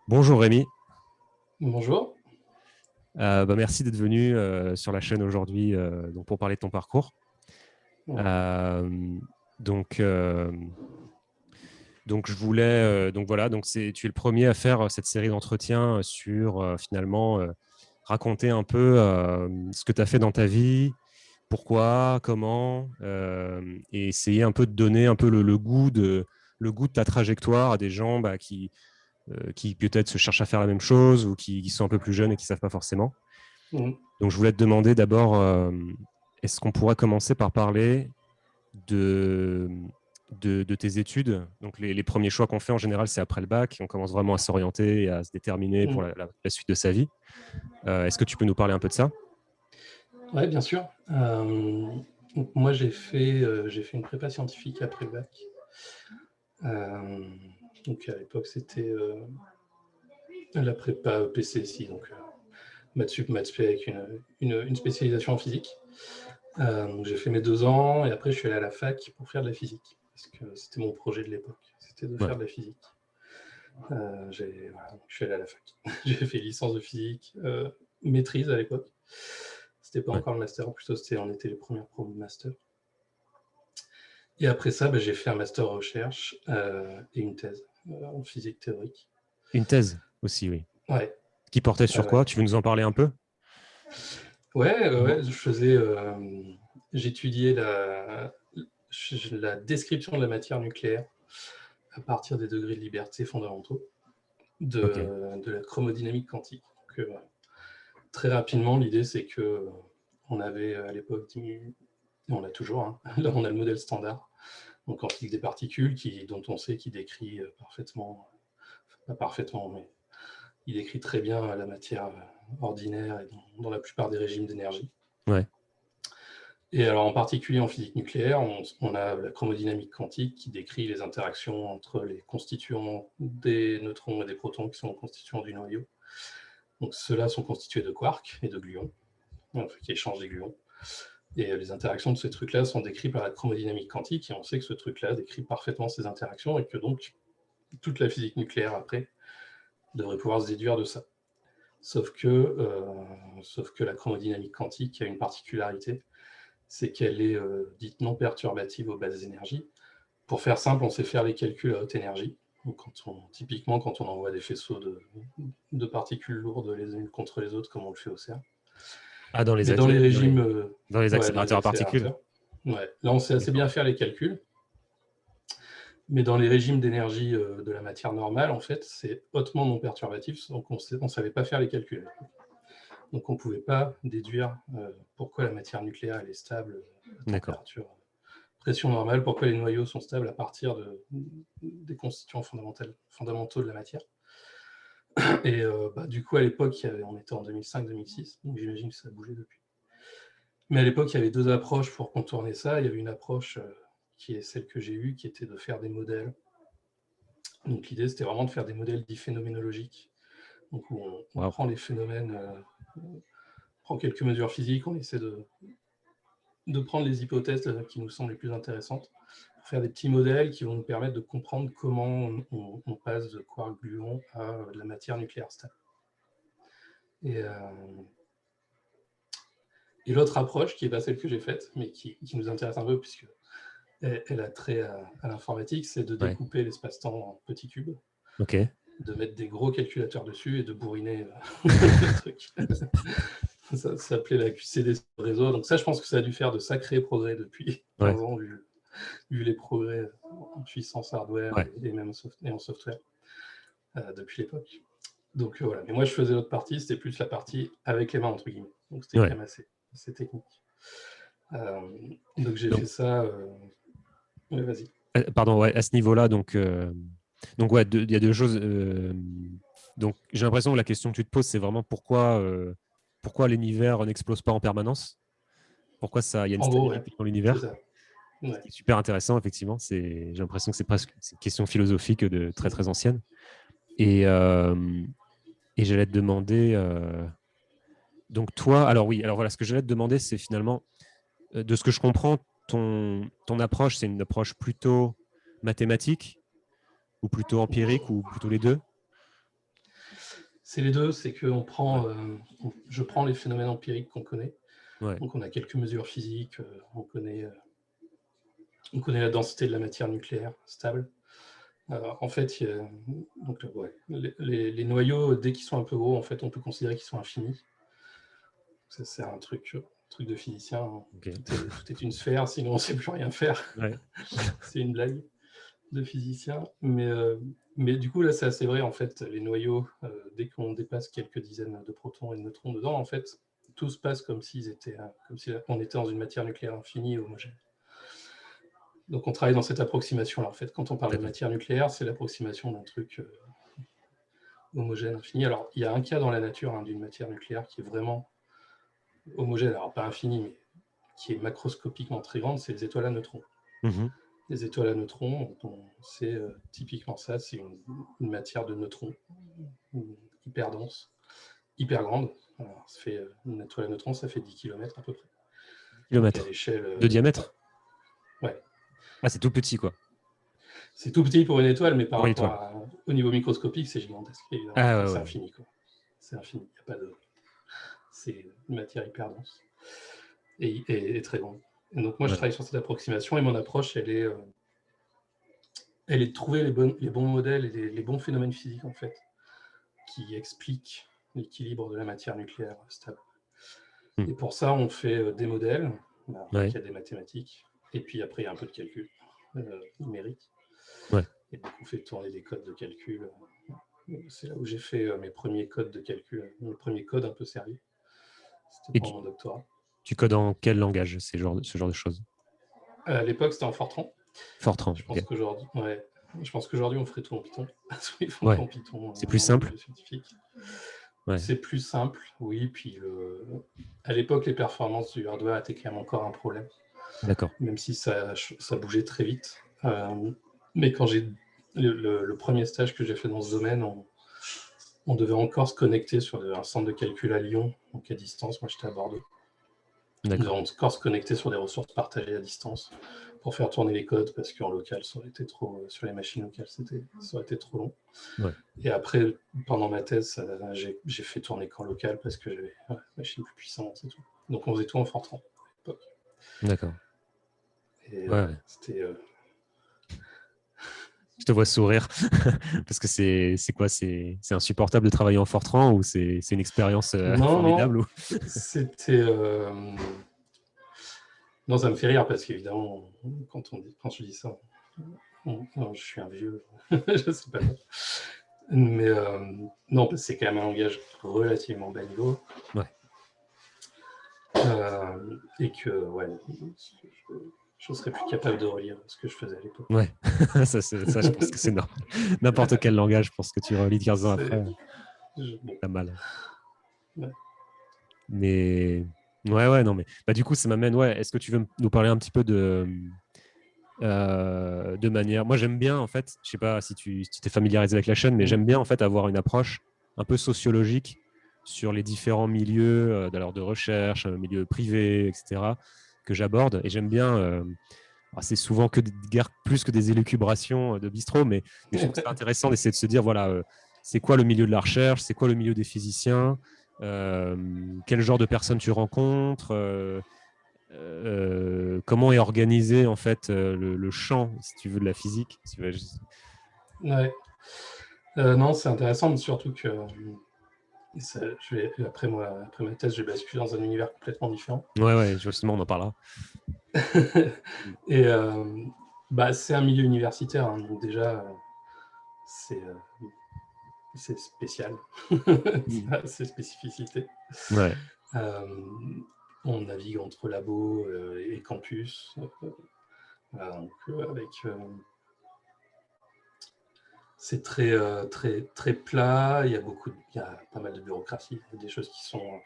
Bonjour Rémi. Bonjour. Merci d'être venu sur la chaîne aujourd'hui donc pour parler de ton parcours. Ouais. Euh, donc, euh, donc je voulais donc voilà tu es le premier à faire cette série d'entretiens sur finalement raconter un peu ce que tu as fait dans ta vie, pourquoi, comment et essayer un peu de donner un peu le goût de ta trajectoire à des gens qui peut-être se cherchent à faire la même chose ou qui sont un peu plus jeunes et qui savent pas forcément. Mhm. Donc, je voulais te demander d'abord, est-ce qu'on pourrait commencer par parler de, de tes études? Donc, les premiers choix qu'on fait en général, c'est après le bac. On commence vraiment à s'orienter et à se déterminer pour Mhm. la suite de sa vie. Est-ce que tu peux nous parler un peu de ça? Ouais, bien sûr. Donc moi, j'ai fait une prépa scientifique après le bac. Euh, donc à l'époque, c'était la prépa PCSI, donc maths sup, maths spé avec une spécialisation en physique. Donc j'ai fait mes 2 ans et après, je suis allé à la fac pour faire de la physique parce que c'était mon projet de l'époque, c'était de Ouais. faire de la physique. Voilà, je suis allé à la fac. J'ai fait licence de physique, maîtrise à l'époque. C'était pas Ouais. encore le master, plutôt on était les premières promos de master. Et après ça, j'ai fait un master recherche et une thèse en physique théorique. Une thèse aussi, oui. Ouais, Qui portait ouais, sur ouais. quoi? Tu veux nous en parler un peu? Ouais, j'étudiais la description de la matière nucléaire à partir des degrés de liberté fondamentaux Ok. de la chromodynamique quantique. Donc, très rapidement, l'idée c'est que on avait à l'époque, on a toujours, hein, là on a le modèle standard, donc en physique des particules, dont on sait qu'il décrit parfaitement, pas parfaitement, mais il décrit très bien la matière ordinaire et dans la plupart des régimes d'énergie. Ouais. Et alors en particulier en physique nucléaire, on a la chromodynamique quantique qui décrit les interactions entre les constituants des neutrons et des protons qui sont les constituants du noyau. Donc ceux-là sont constitués de quarks et de gluons, qui échangent des gluons. Et les interactions de ces trucs-là sont décrites par la chromodynamique quantique, et on sait que ce truc-là décrit parfaitement ces interactions, et que donc toute la physique nucléaire après devrait pouvoir se déduire de ça. Sauf que la chromodynamique quantique a une particularité, c'est qu'elle est dite non perturbative aux basses énergies. Pour faire simple, on sait faire les calculs à haute énergie. Donc typiquement, quand on envoie des faisceaux de particules lourdes les unes contre les autres, comme on le fait au CERN. Ah, dans les, Mais dans les régimes, dans les ouais, dans les accélérateurs à particules? accélérateurs, ouais, là on sait assez D'accord. bien faire les calculs. Mais dans les régimes d'énergie de la matière normale, en fait, c'est hautement non perturbatif, donc on ne savait pas faire les calculs. Donc on ne pouvait pas déduire pourquoi la matière nucléaire elle est stable à D'accord. température, pression normale, pourquoi les noyaux sont stables à partir des constituants fondamentaux de la matière. Et du coup, à l'époque, on était en 2005-2006, donc j'imagine que ça a bougé depuis. Mais à l'époque, il y avait deux approches pour contourner ça. Il y avait une approche qui est celle que j'ai eue, qui était de faire des modèles. Donc l'idée, c'était vraiment de faire des modèles dits phénoménologiques, donc où on Wow. prend les phénomènes, on prend quelques mesures physiques, on essaie de prendre les hypothèses qui nous semblent les plus intéressantes, pour faire des petits modèles qui vont nous permettre de comprendre comment on passe de quark gluon à de la matière nucléaire stable. Et, et l'autre approche, qui n'est pas celle que j'ai faite, mais qui nous intéresse un peu, puisque elle a trait à l'informatique, c'est de Ouais. découper l'espace-temps en petits cubes, Ok. de mettre des gros calculateurs dessus et de bourriner le truc. Ça s'appelait la QCD sur le réseau. Donc ça, je pense que ça a dû faire de sacrés progrès depuis Ouais. 15 ans, vu les progrès en puissance hardware Ouais. et même en software depuis l'époque. Donc voilà. Mais moi, je faisais l'autre partie, c'était plus la partie avec les mains, entre guillemets. Donc c'était quand Ouais. même assez technique. Euh, donc j'ai Donc, fait ça. Ouais, vas-y. pardon, ouais, à ce niveau-là, donc ouais, il y a deux choses. Donc, j'ai l'impression que la question que tu te poses, c'est vraiment pourquoi l'univers n'explose pas en permanence? Pourquoi il y a une En gros, ouais, stabilité dans c'est l'univers? ça. Ce Ouais. qui est super intéressant, effectivement. J'ai l'impression que c'est une question philosophique de très très ancienne. Et, euh, et j'allais te demander. Donc toi, alors oui, alors voilà, ce que j'allais te demander, c'est finalement, de ce que je comprends, ton approche, c'est une approche plutôt mathématique ou plutôt empirique ou plutôt les deux? C'est les deux, c'est que je prends les phénomènes empiriques qu'on connaît. Ouais. Donc on a quelques mesures physiques, on connaît la densité de la matière nucléaire stable. En fait, donc, ouais, les noyaux, dès qu'ils sont un peu gros, en fait, on peut considérer qu'ils sont infinis. Ça, c'est un truc de physicien. Hein. Okay. Tout est une sphère, sinon on ne sait plus rien faire. Ouais. C'est une blague de physicien. Mais du coup, là, c'est assez vrai. En fait, les noyaux, dès qu'on dépasse quelques dizaines de protons et de neutrons dedans, en fait, tout se passe comme si on était dans une matière nucléaire infinie et homogène. Donc, on travaille dans cette approximation-là. En fait, quand on parle de matière nucléaire, c'est l'approximation d'un truc homogène, infini. Alors, il y a un cas dans la nature d'une matière nucléaire qui est vraiment homogène, alors pas infini, mais qui est macroscopiquement très grande, c'est les étoiles à neutrons. Mmh. Les étoiles à neutrons, c'est typiquement ça, c'est une matière de neutrons hyper dense, hyper grande. Alors, ça fait, une étoile à neutrons, ça fait 10 km à peu près. 10 km de diamètre? Ouais. Ah, c'est tout petit, quoi. C'est tout petit pour une étoile, mais par pour rapport au niveau microscopique, c'est gigantesque. Ah, c'est infini, quoi. C'est infini. Y a pas de... C'est une matière hyper dense et très grande. Et donc moi, je travaille sur cette approximation et mon approche, elle est de trouver les bons modèles et les bons phénomènes physiques, en fait, qui expliquent l'équilibre de la matière nucléaire stable. Et pour ça, on fait des modèles, il y a des mathématiques, et puis après, il y a un peu de calcul numérique. Ouais. Et donc, on fait tourner des codes de calcul. C'est là où j'ai fait mes premiers codes de calcul, mes premiers codes un peu sérieux. C'était pour mon doctorat. Tu codes en quel langage, ce genre de choses? À l'époque, c'était en Fortran. Fortran, je pense qu'aujourd'hui, on ferait tout en Python. Tout en Python. C'est plus simple. Ouais. C'est plus simple, oui. Puis à l'époque, les performances du hardware étaient quand même encore un problème. D'accord. Même si ça bougeait très vite. Mais quand j'ai le premier stage que j'ai fait dans ce domaine, on devait encore se connecter sur un centre de calcul à Lyon, donc à distance. Moi, j'étais à Bordeaux. On devait encore se connecter sur des ressources partagées à distance pour faire tourner les codes, parce qu'en local, ça aurait été trop, sur les machines locales, ça aurait été trop long. Ouais. Et après, pendant ma thèse, j'ai fait tourner qu'en local parce que j'avais une machine plus puissante et tout. Donc on faisait tout en Fortran à l'époque. D'accord. Et c'était... Je te vois sourire parce que c'est quoi, c'est insupportable de travailler en Fortran ou c'est une expérience formidable? Non, c'était... Non, ça me fait rire parce qu'évidemment, quand je dis ça, je suis un vieux, je sais pas. Mais non, c'est quand même un langage relativement bas niveau. Ouais. Et que, ouais, je serais plus capable de relire ce que je faisais à l'époque. Ouais, ça, je pense que c'est normal. N'importe quel langage, je pense que tu relis 15 ans après, t'as mal. Ouais. Mais ouais, non, mais du coup, ça m'amène. Ouais, est-ce que tu veux nous parler un petit peu de manière. Moi, j'aime bien, en fait, je sais pas si tu t'es familiarisé avec la chaîne, mais j'aime bien en fait avoir une approche un peu sociologique sur les différents milieux de recherche, milieux privés, etc., que j'aborde. Et j'aime bien. C'est souvent que plus que des élucubrations de bistrot, mais je trouve que c'est intéressant d'essayer de se dire voilà, c'est quoi le milieu de la recherche, c'est quoi le milieu des physiciens, quel genre de personnes tu rencontres, comment est organisé en fait le champ, si tu veux, de la physique. Si tu veux, Ouais. Non, c'est intéressant, surtout que après ma thèse, j'ai basculé dans un univers complètement différent. Ouais, justement, on en parlera. Et c'est un milieu universitaire, hein, donc déjà, c'est spécial, c'est spécificité. Ouais. On navigue entre labo et campus, donc avec c'est très plat. Il y a pas mal de bureaucratie, il y a des choses qui sont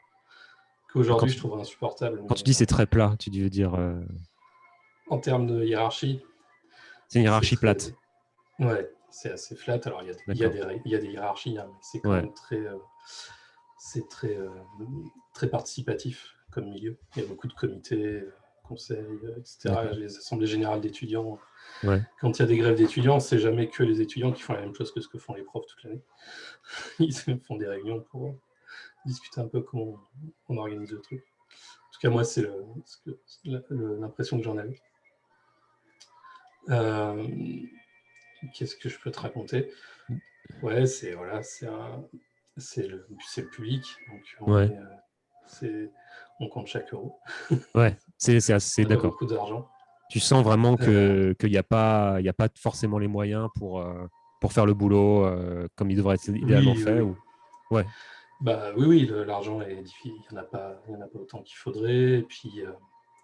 qu'aujourd'hui je trouve insupportables. Quand tu dis c'est très plat, tu veux dire en termes de hiérarchie. C'est une hiérarchie plate. Ouais, c'est assez flat. Alors il y a des hiérarchies, hein, mais c'est quand même très participatif comme milieu. Il y a beaucoup de comités conseils, etc. D'accord. Les assemblées générales d'étudiants. Ouais. Quand il y a des grèves d'étudiants, c'est jamais que les étudiants qui font la même chose que ce que font les profs toute l'année. Ils font des réunions pour discuter un peu comment on organise le truc. En tout cas, moi, c'est l'impression que j'en avais. Qu'est-ce que je peux te raconter? Ouais, c'est le public, donc on compte chaque euro. Ouais, c'est assez On n'a pas d'accord. beaucoup d'argent. Tu sens vraiment qu'il n'y a pas forcément les moyens pour faire le boulot comme il devrait être idéalement Oui, fait. oui. Ou... Ouais, Bah, oui, l'argent est difficile. Il n'y en a pas autant qu'il faudrait.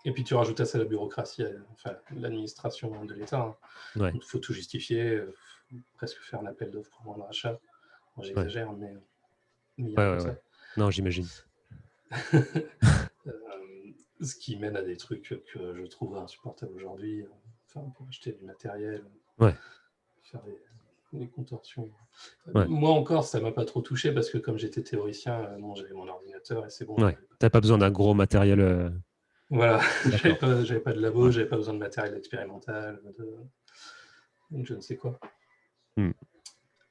Et puis tu rajoutes à ça la bureaucratie, enfin l'administration de l'État. Hein. ouais, Il faut tout justifier, faut presque faire un appel d'offres pour vendre achat. Moi, ouais, j'exagère, mais il y a un ouais, peu ouais, ouais. ça. Non, j'imagine. Ce qui mène à des trucs que je trouve insupportables aujourd'hui. Enfin, pour acheter du matériel, Ouais, faire des contorsions. ouais, Moi encore, ça m'a pas trop touché parce que comme j'étais théoricien, bon, j'avais mon ordinateur et c'est bon. ouais. T'as pas besoin d'un gros matériel. Voilà, D'accord. j'avais pas de labo, Ouais. j'avais pas besoin de matériel expérimental, de je ne sais quoi. Hmm.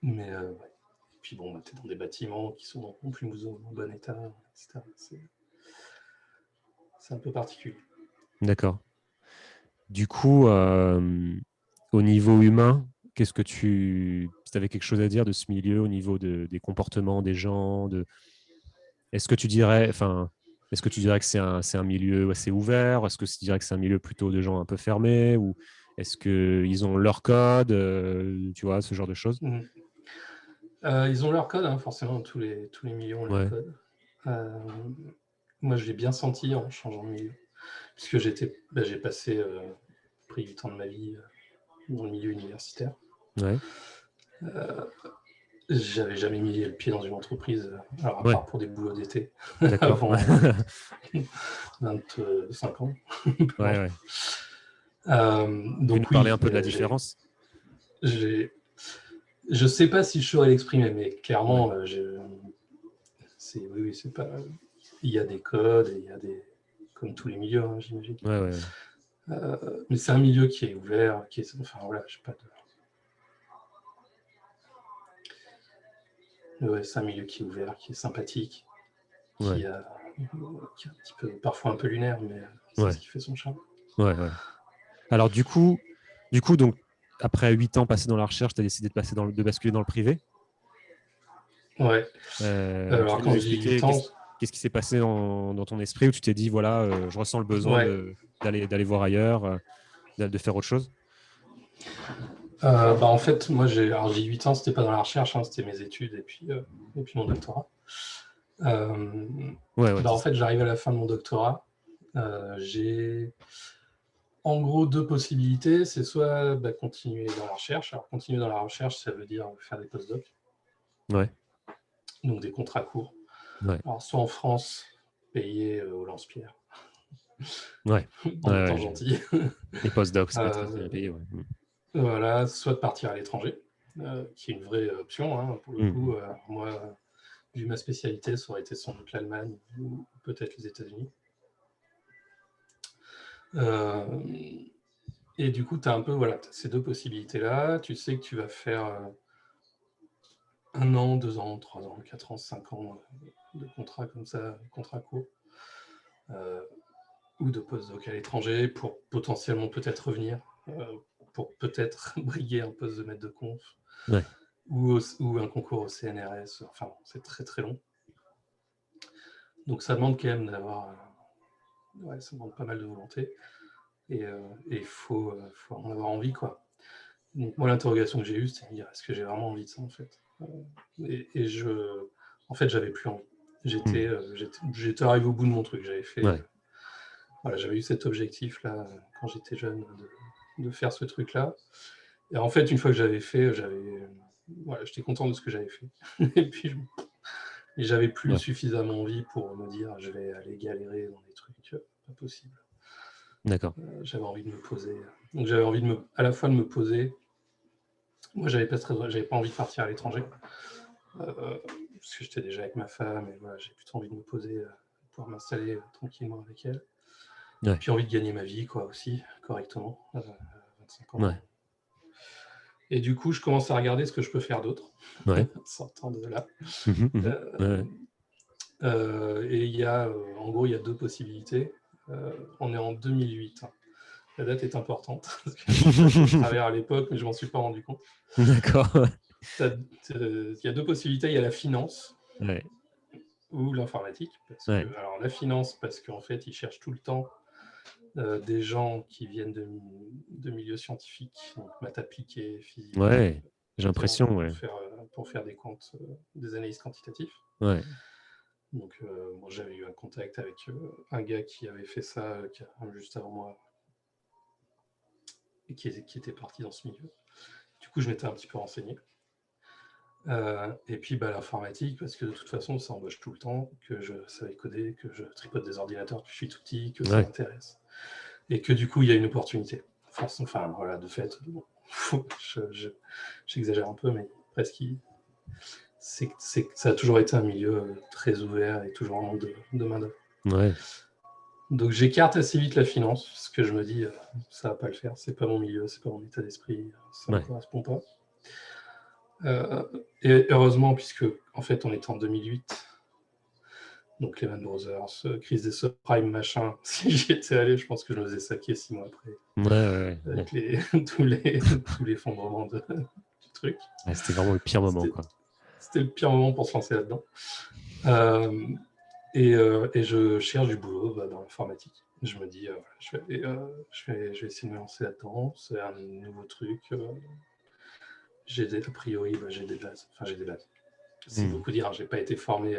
Mais ouais. Et puis bon, bah, tu es dans des bâtiments qui sont en plus en bon état, etc. C'est un peu particulier. D'accord. Du coup, au niveau humain, qu'est-ce que si tu avais quelque chose à dire de ce milieu au niveau des comportements des gens, est-ce que tu dirais, est-ce que tu dirais que c'est un milieu assez ouvert? Est-ce que tu dirais que c'est un milieu plutôt de gens un peu fermés? Ou est-ce qu'ils ont leur code, tu vois, ce genre de choses? Mmh. Ils ont leur code, hein, forcément, tous les milieux ont leur Ouais, code. Moi, je l'ai bien senti en changeant de milieu, puisque j'ai pris du temps de ma vie dans le milieu universitaire. ouais, J'avais jamais mis le pied dans une entreprise, alors à ouais, part pour des boulots d'été, d'accord. avant 25 ans. Ouais, ouais. Tu veux nous Donc parler oui, un peu de la différence? je sais pas si je saurais l'exprimer, mais Ouais, clairement, oui, c'est pas. Il y a des codes, et il y a comme tous les milieux, hein, j'imagine. ouais, ouais, ouais. Mais c'est un milieu qui est ouvert, enfin voilà, je sais pas. Ouais, c'est un milieu qui est ouvert, qui est sympathique, Ouais, qui est un petit peu, parfois un peu lunaire, mais c'est ouais, ce qui fait son charme. ouais, ouais. Alors donc, après 8 ans passés dans la recherche, tu as décidé de basculer dans le privé. Ouais. Tu Alors veux nous quand je dis expliquer 8 ans, qu'est-ce qui s'est passé dans ton esprit où tu t'es dit, voilà, je ressens le besoin ouais. d'aller voir ailleurs, de faire autre chose? En fait, moi j'ai 8 ans, c'était pas dans la recherche, hein, c'était mes études et puis mon doctorat. Ouais, ouais, c'est En ça. fait, j'arrive à la fin de mon doctorat. J'ai en gros deux possibilités. C'est soit continuer dans la recherche. Alors, continuer dans la recherche, ça veut dire faire des postdocs, Ouais, donc des contrats courts. ouais, Alors, soit en France, payé au lance-pierre, ouais. Ouais, en étant ouais, gentil. les postdocs, c'est pas très, très bien Euh, payé. Ouais. voilà, soit de partir à l'étranger, qui est une vraie option. Hein, pour le Mm. coup, moi, vu ma spécialité, ça aurait été sans doute l'Allemagne ou peut-être les États-Unis. Et du coup, tu as un peu ces deux possibilités-là. Tu sais que tu vas faire 1 an, 2 ans, 3 ans, 4 ans, 5 ans de contrat comme ça, contrat court, ou de postdoc à l'étranger pour potentiellement peut-être revenir, pour peut-être briguer un poste de maître de conf Ouais, ou un concours au CNRS. Enfin, c'est très très long. Donc ça demande quand même ça demande pas mal de volonté et il faut en avoir envie, quoi. Donc moi, l'interrogation que j'ai eue, c'est de me dire, est-ce que j'ai vraiment envie de ça, en fait? En fait, j'avais plus envie. mm. J'étais arrivé au bout de mon truc. Ouais, J'avais eu cet objectif-là quand j'étais jeune de faire ce truc-là. Et en fait, une fois que j'avais fait, j'étais content de ce que j'avais fait. Et puis, j'avais plus ouais, suffisamment envie pour me dire, je vais aller galérer dans des trucs pas possibles. d'accord. J'avais envie de me poser. Donc, j'avais envie à la fois de me poser. Moi, j'avais pas envie de partir à l'étranger. Parce que j'étais déjà avec ma femme et voilà, j'ai plutôt envie de me poser, pouvoir m'installer tranquillement avec elle. Ouais. Puis envie de gagner ma vie, quoi, aussi, correctement, à 25 ans. Ouais. Et du coup, je commence à regarder ce que je peux faire d'autre, Ouais. sortant de là. Ouais. Et il y a, en gros, il y a deux possibilités. On est en 2008. La date est importante, parce que je passais au travers à l'époque, mais je m'en suis pas rendu compte. D'accord. Il y a deux possibilités. Il y a la finance Ouais. ou l'informatique. Ouais. Alors, la finance, parce qu'en fait, ils cherchent tout le temps des gens qui viennent de milieux scientifiques, donc maths appliquées, physique, Ouais. J'ai etc., l'impression, ouais. pour faire des comptes, des analyses quantitatives. Ouais. Donc, moi, j'avais eu un contact avec un gars qui avait fait ça juste avant moi et qui était parti dans ce milieu. Du coup, je m'étais un petit peu renseigné. Et puis l'informatique, parce que de toute façon, ça embauche tout le temps, que je savais coder, que je tripote des ordinateurs depuis que je suis tout petit, que ça Ouais. m'intéresse. Et que du coup, il y a une opportunité. Enfin, voilà, de fait, bon, j'exagère un peu, mais presque, ça a toujours été un milieu très ouvert et toujours en manque de main-d'œuvre. Ouais. Donc j'écarte assez vite la finance, parce que je me dis, ça va pas le faire, c'est pas mon milieu, c'est pas mon état d'esprit, ça me Ouais. correspond pas. Et heureusement, puisque en fait on était en 2008, donc Lehman Brothers, crise des subprimes, machin, si j'y étais allé, je pense que je me faisais saquer 6 mois après, Ouais. avec tous l'effondrement du truc. Ouais, c'était vraiment le pire moment, C'était quoi. le pire moment pour se lancer là-dedans. Et je cherche du boulot dans l'informatique. Je me dis, je vais essayer de me lancer là-dedans, c'est un nouveau truc. A priori, j'ai des bases. Enfin, j'ai des bases. C'est beaucoup dire, j'ai pas été formé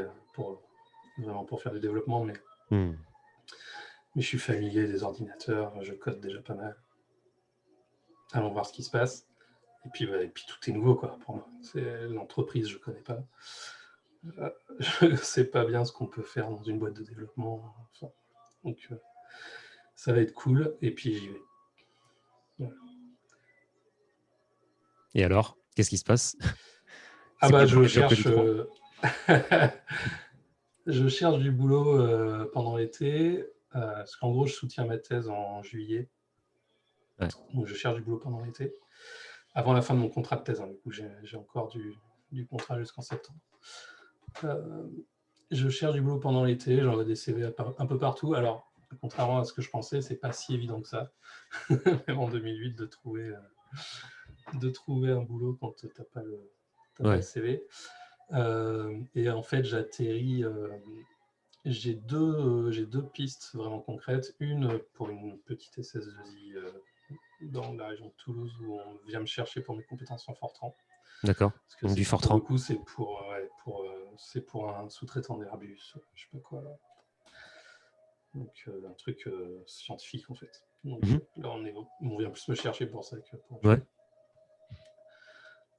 vraiment pour faire du développement, mais je suis familier des ordinateurs, je code déjà pas mal. Allons voir ce qui se passe. Et puis tout est nouveau, quoi, pour moi. C'est l'entreprise, je connais pas. Je sais pas bien ce qu'on peut faire dans une boîte de développement. Enfin, donc, ça va être cool. Et puis, j'y vais. Voilà. Et alors, qu'est-ce qui se passe? Je Quel job que tu cherche... trouves? je cherche du boulot pendant l'été, parce qu'en gros, je soutiens ma thèse en juillet. Ouais. Donc, je cherche du boulot pendant l'été, avant la fin de mon contrat de thèse. Du coup, j'ai encore du contrat jusqu'en septembre. Je cherche du boulot pendant l'été, j'envoie des CV un peu partout. Alors, contrairement à ce que je pensais, c'est pas si évident que ça, même en 2008, de trouver un boulot quand tu n'as pas le CV. Et en fait, j'atterris... j'ai deux pistes vraiment concrètes. Une pour une petite SS2I dans la région de Toulouse, où on vient me chercher pour mes compétences en Fortran. D'accord. Donc du Pour le Fortran. coup, c'est pour un sous-traitant d'Airbus, je sais pas quoi. Là. Donc un truc scientifique en fait. Donc là, on vient plus me chercher pour ça que pour autre chose.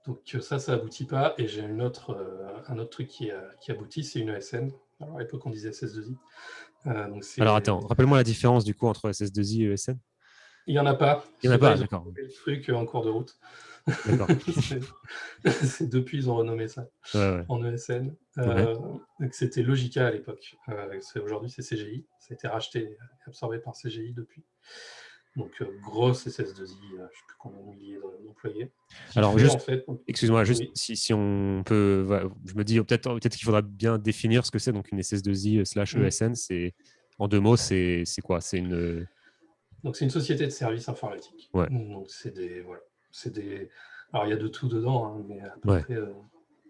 Donc ça aboutit pas. Et j'ai un autre truc qui aboutit, c'est une ESN. Alors à l'époque, on disait SS2I. Alors attends, rappelle-moi la différence du coup entre SS2I et ESN. Il n'y en a pas. Il n'y en a Ceux-là, pas, ils ont d'accord. renommé le truc en cours de route. D'accord. Depuis, ils ont renommé ça en ESN. Donc c'était Logica à l'époque. Aujourd'hui, c'est CGI. Ça a été racheté et absorbé par CGI depuis. Donc, grosse SS2I, je ne sais plus combien de milliers d'employés. Alors, juste, en fait, excuse-moi, juste oui. si on peut. Je me dis peut-être qu'il faudra bien définir ce que c'est. Donc, une SS2I / ESN, c'est en 2 mots, c'est quoi? C'est une. Donc, c'est une société de services informatiques. Ouais. Donc, alors, il y a de tout dedans, hein, mais à peu près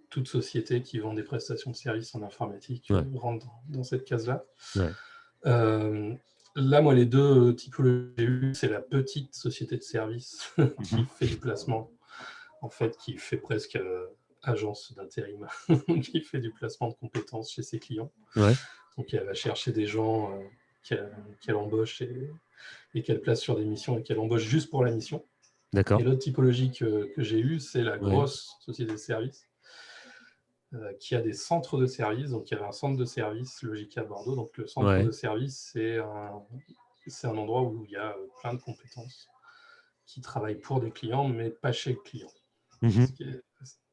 toute société qui vend des prestations de services en informatique rentre dans cette case-là. Là, moi, les deux typologies que j'ai eues, c'est la petite société de services qui fait du placement, en fait, qui fait presque agence d'intérim, qui fait du placement de compétences chez ses clients. Donc, elle va chercher des gens qu'elle embauche et qu'elle place sur des missions et qu'elle embauche juste pour la mission. D'accord. Et l'autre typologie que j'ai eue, c'est la grosse société de services qui a des centres de services. Donc, il y avait un centre de services Logica à Bordeaux. Donc, le centre de services, c'est un endroit où il y a plein de compétences qui travaillent pour des clients, mais pas chez le client. Ce qui est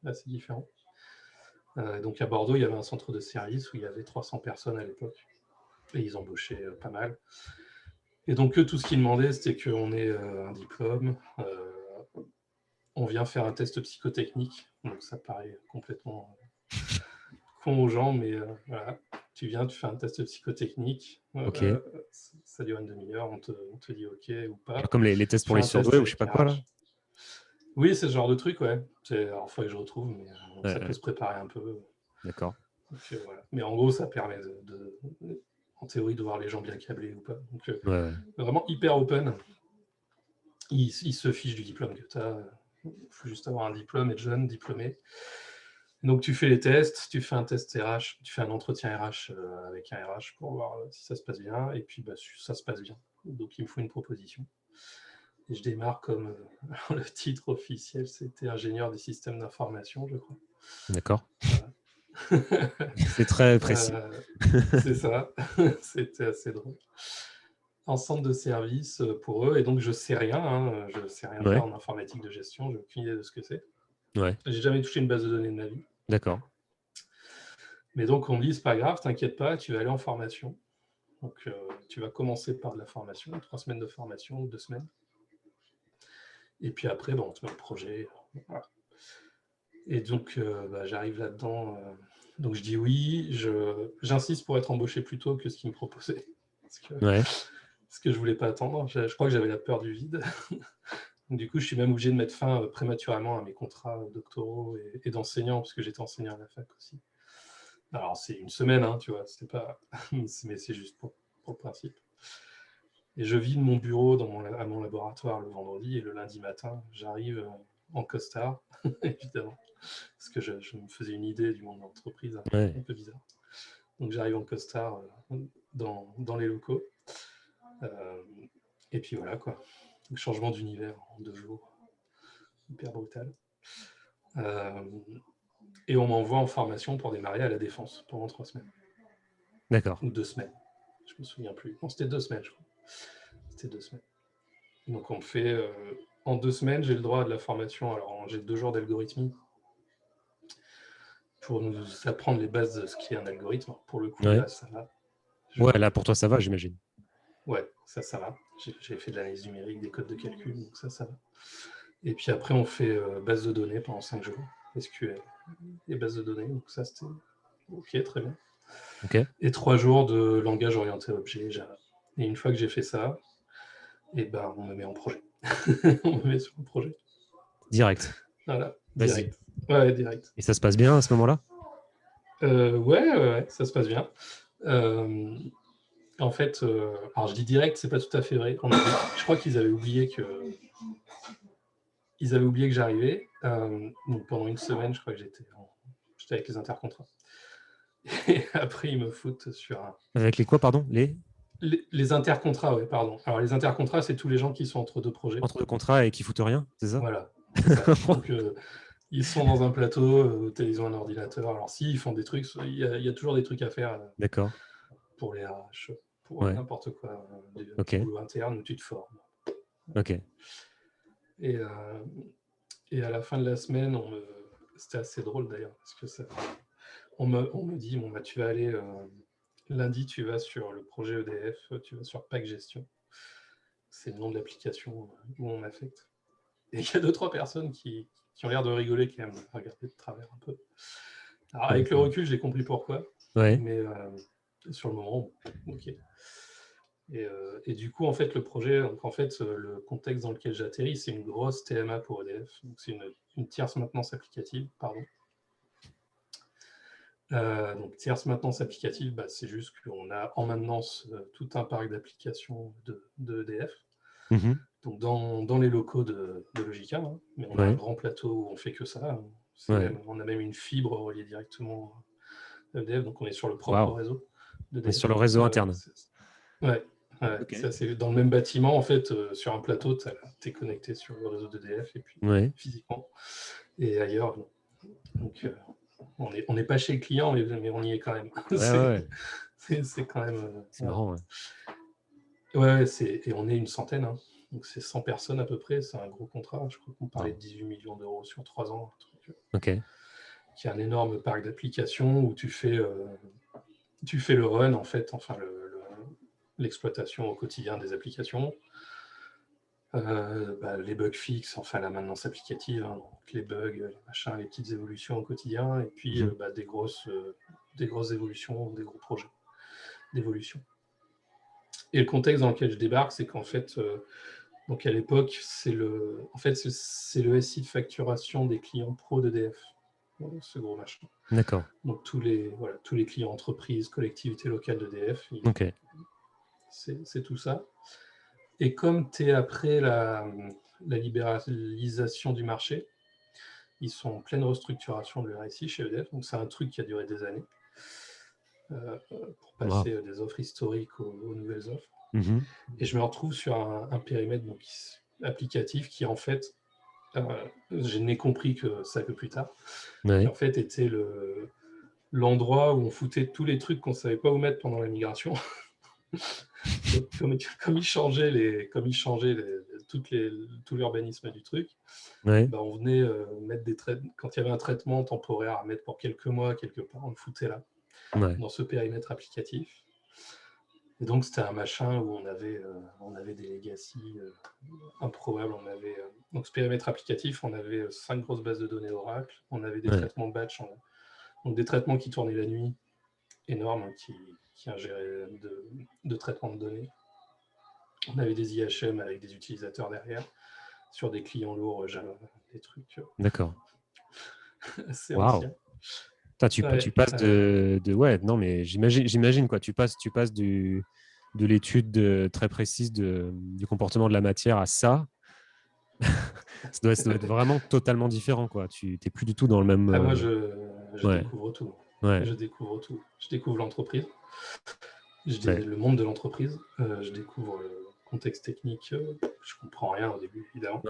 assez différent. Donc, à Bordeaux, il y avait un centre de services où il y avait 300 personnes à l'époque. Et ils embauchaient pas mal. Et donc, eux, tout ce qu'ils demandaient, c'était qu'on ait un diplôme. On vient faire un test psychotechnique. Donc, ça paraît complètement con aux gens, mais voilà. Tu viens, tu fais un test psychotechnique. Ok. Ça dure une demi-heure. On te dit OK ou pas. Genre comme les tests Tu pour fais les un test surdoués ou je sais avec pas quoi, là. RH. Oui, c'est ce genre de truc, ouais. Alors, il faut que je retrouve, mais Ouais, ça ouais. peut se préparer un peu. D'accord. Donc, voilà. Mais en gros, ça permet en théorie, de voir les gens bien câblés ou pas. Donc, Ouais, ouais. vraiment hyper open. Ils se fichent du diplôme que tu as. Il faut juste avoir un diplôme, être jeune, diplômé. Donc, tu fais les tests, tu fais un test RH, tu fais un entretien RH avec un RH pour voir si ça se passe bien. Et puis, ça se passe bien. Donc, il me faut une proposition. Et je démarre comme le titre officiel, c'était ingénieur des systèmes d'information, je crois. D'accord. Voilà. C'est très précis. C'est ça. C'était assez drôle. En centre de service pour eux. Et donc, je sais rien. Je sais rien Ouais. faire en informatique de gestion. Je n'ai aucune idée de ce que c'est. Ouais. J'ai jamais touché une base de données de ma vie. D'accord. Mais donc, on me dit, c'est pas grave, t'inquiète pas, tu vas aller en formation. Donc, tu vas commencer par de la formation, 3 semaines de formation ou 2 semaines. Et puis après, on te met le projet. Voilà. Et donc, j'arrive là-dedans. Donc, je dis oui. J'insiste pour être embauché plus tôt que ce qu'ils me proposaient. Ouais. Parce que je voulais pas attendre. Je crois que j'avais la peur du vide. Donc, du coup, je suis même obligé de mettre fin prématurément à mes contrats doctoraux et d'enseignant, parce que j'étais enseignant à la fac aussi. Alors, c'est une semaine, tu vois, c'était pas... mais c'est juste pour le principe. Et je vide mon bureau à mon laboratoire le vendredi, et le lundi matin, j'arrive en costard, évidemment, parce que je me faisais une idée du monde de l'entreprise Ouais. un peu bizarre. Donc, j'arrive en costard dans les locaux. Et puis voilà, quoi. Le changement d'univers en 2 jours, hyper brutal. Et on m'envoie en formation pour démarrer à la Défense pendant 3 semaines. D'accord. Ou 2 semaines. Je me souviens plus. Non, c'était 2 semaines, je crois. C'était 2 semaines. Donc on me fait... en 2 semaines, j'ai le droit à de la formation. Alors j'ai 2 jours d'algorithmie pour nous apprendre les bases de ce qu'est un algorithme. Pour le coup, Ouais. là, ça va. Ouais, là, pour toi, ça va, j'imagine. Ouais, ça va. J'ai fait de l'analyse numérique, des codes de calcul, donc ça va. Et puis après, on fait base de données pendant 5 jours. SQL et base de données. Donc ça, c'était OK, très bien. Ok. Et 3 jours de langage orienté objet, Java. Et une fois que j'ai fait ça, on me met en projet. On me met sur le projet. Direct. Voilà, Vas-y. direct. Ouais, direct. Et ça se passe bien à ce moment-là? Ouais, ça se passe bien. En fait, alors je dis direct, c'est pas tout à fait vrai. Je crois qu'ils avaient oublié que j'arrivais. Donc pendant une semaine, je crois que j'étais avec les intercontrats. Et après, ils me foutent sur un... Avec les quoi, pardon? Les intercontrats, oui, pardon. Alors, les intercontrats, c'est tous les gens qui sont entre 2 projets. Entre deux contrats et qui foutent rien, c'est ça? Voilà, c'est ça. Donc, ils sont dans un plateau, ils ont un ordinateur. Alors, si, ils font des trucs, il y a toujours des trucs à faire D'accord. pour les RH, pour Ouais. n'importe quoi, du Ok. boulot interne où tu te formes. Ok. Et, et à la fin de la semaine, c'était assez drôle d'ailleurs, parce que on me dit, tu vas aller, lundi, tu vas sur le projet EDF, tu vas sur Pack Gestion. C'est le nom de l'application où on m'affecte. Et il y a 2-3 personnes qui ont l'air de rigoler quand même, de regarder de travers un peu. Alors, avec le recul, j'ai compris pourquoi. Ouais. Mais sur le moment, OK. Et du coup, en fait, le projet, le contexte dans lequel j'atterris, c'est une grosse TMA pour EDF. Donc, c'est une tierce maintenance applicative, pardon. Donc, tierce maintenance applicative, c'est juste qu'on a en maintenance tout un parc d'applications de EDF. Mhm. Donc dans les locaux de Logica, mais on a un Ouais. grand plateau où on fait que ça. Ouais. On a même une fibre reliée directement à EDF, donc on est sur le propre Waouh. réseau On est sur le d'EDF. réseau interne. Ouais, Ok. c'est dans le même bâtiment, en fait, sur un plateau, tu es connecté sur le réseau d'EDF, et puis Ouais. physiquement, et ailleurs, non. Donc on n'est pas chez le client, mais on y est quand même. Ouais, ouais. C'est quand même... C'est marrant, ouais. Ouais, et on est une centaine, donc c'est 100 personnes à peu près, c'est un gros contrat, je crois qu'on parlait Wow. de 18 millions d'euros sur 3 ans, un truc, Ok. qui est un énorme parc d'applications où tu fais le run, en fait, enfin l'exploitation au quotidien des applications, les bugs fixes, enfin la maintenance applicative, hein, donc les bugs, les machins, les petites évolutions au quotidien, et puis des grosses évolutions, des gros projets d'évolution. Et le contexte dans lequel je débarque, c'est qu'en fait, donc à l'époque, c'est le SI de facturation des clients pro d'EDF, ce gros machin. D'accord. Donc tous les clients entreprises, collectivités locales d'EDF, Ok. c'est tout ça. Et comme tu es après la libéralisation du marché, ils sont en pleine restructuration de leur SI chez EDF, donc c'est un truc qui a duré des années pour passer des offres historiques aux nouvelles offres. Mm-hmm. Et je me retrouve sur un périmètre donc, applicatif qui, en fait, je n'ai compris que ça que plus tard, qui en fait était l'endroit où on foutait tous les trucs qu'on ne savait pas où mettre pendant la migration. comme ils changeaient tout l'urbanisme du truc, on venait mettre des traitements. Quand il y avait un traitement temporaire à mettre pour quelques mois, quelque part, on le foutait là, dans ce périmètre applicatif. Et donc, c'était un machin où on avait des legacy improbables. Donc, ce périmètre applicatif, on avait 5 grosses bases de données Oracle, on avait des traitements batch, donc des traitements qui tournaient la nuit, énormes, qui ingéraient de traitement de données. On avait des IHM avec des utilisateurs derrière, sur des clients lourds Java, des trucs assez anciens. Tu passes non, mais j'imagine quoi. Tu passes de l'étude très précise du comportement de la matière à ça. Ça doit être vraiment totalement différent, quoi. Tu n'es plus du tout dans le même. Moi, je découvre tout. Je découvre tout. Je découvre l'entreprise, le monde de l'entreprise. Je découvre le contexte technique. Je comprends rien au début, évidemment.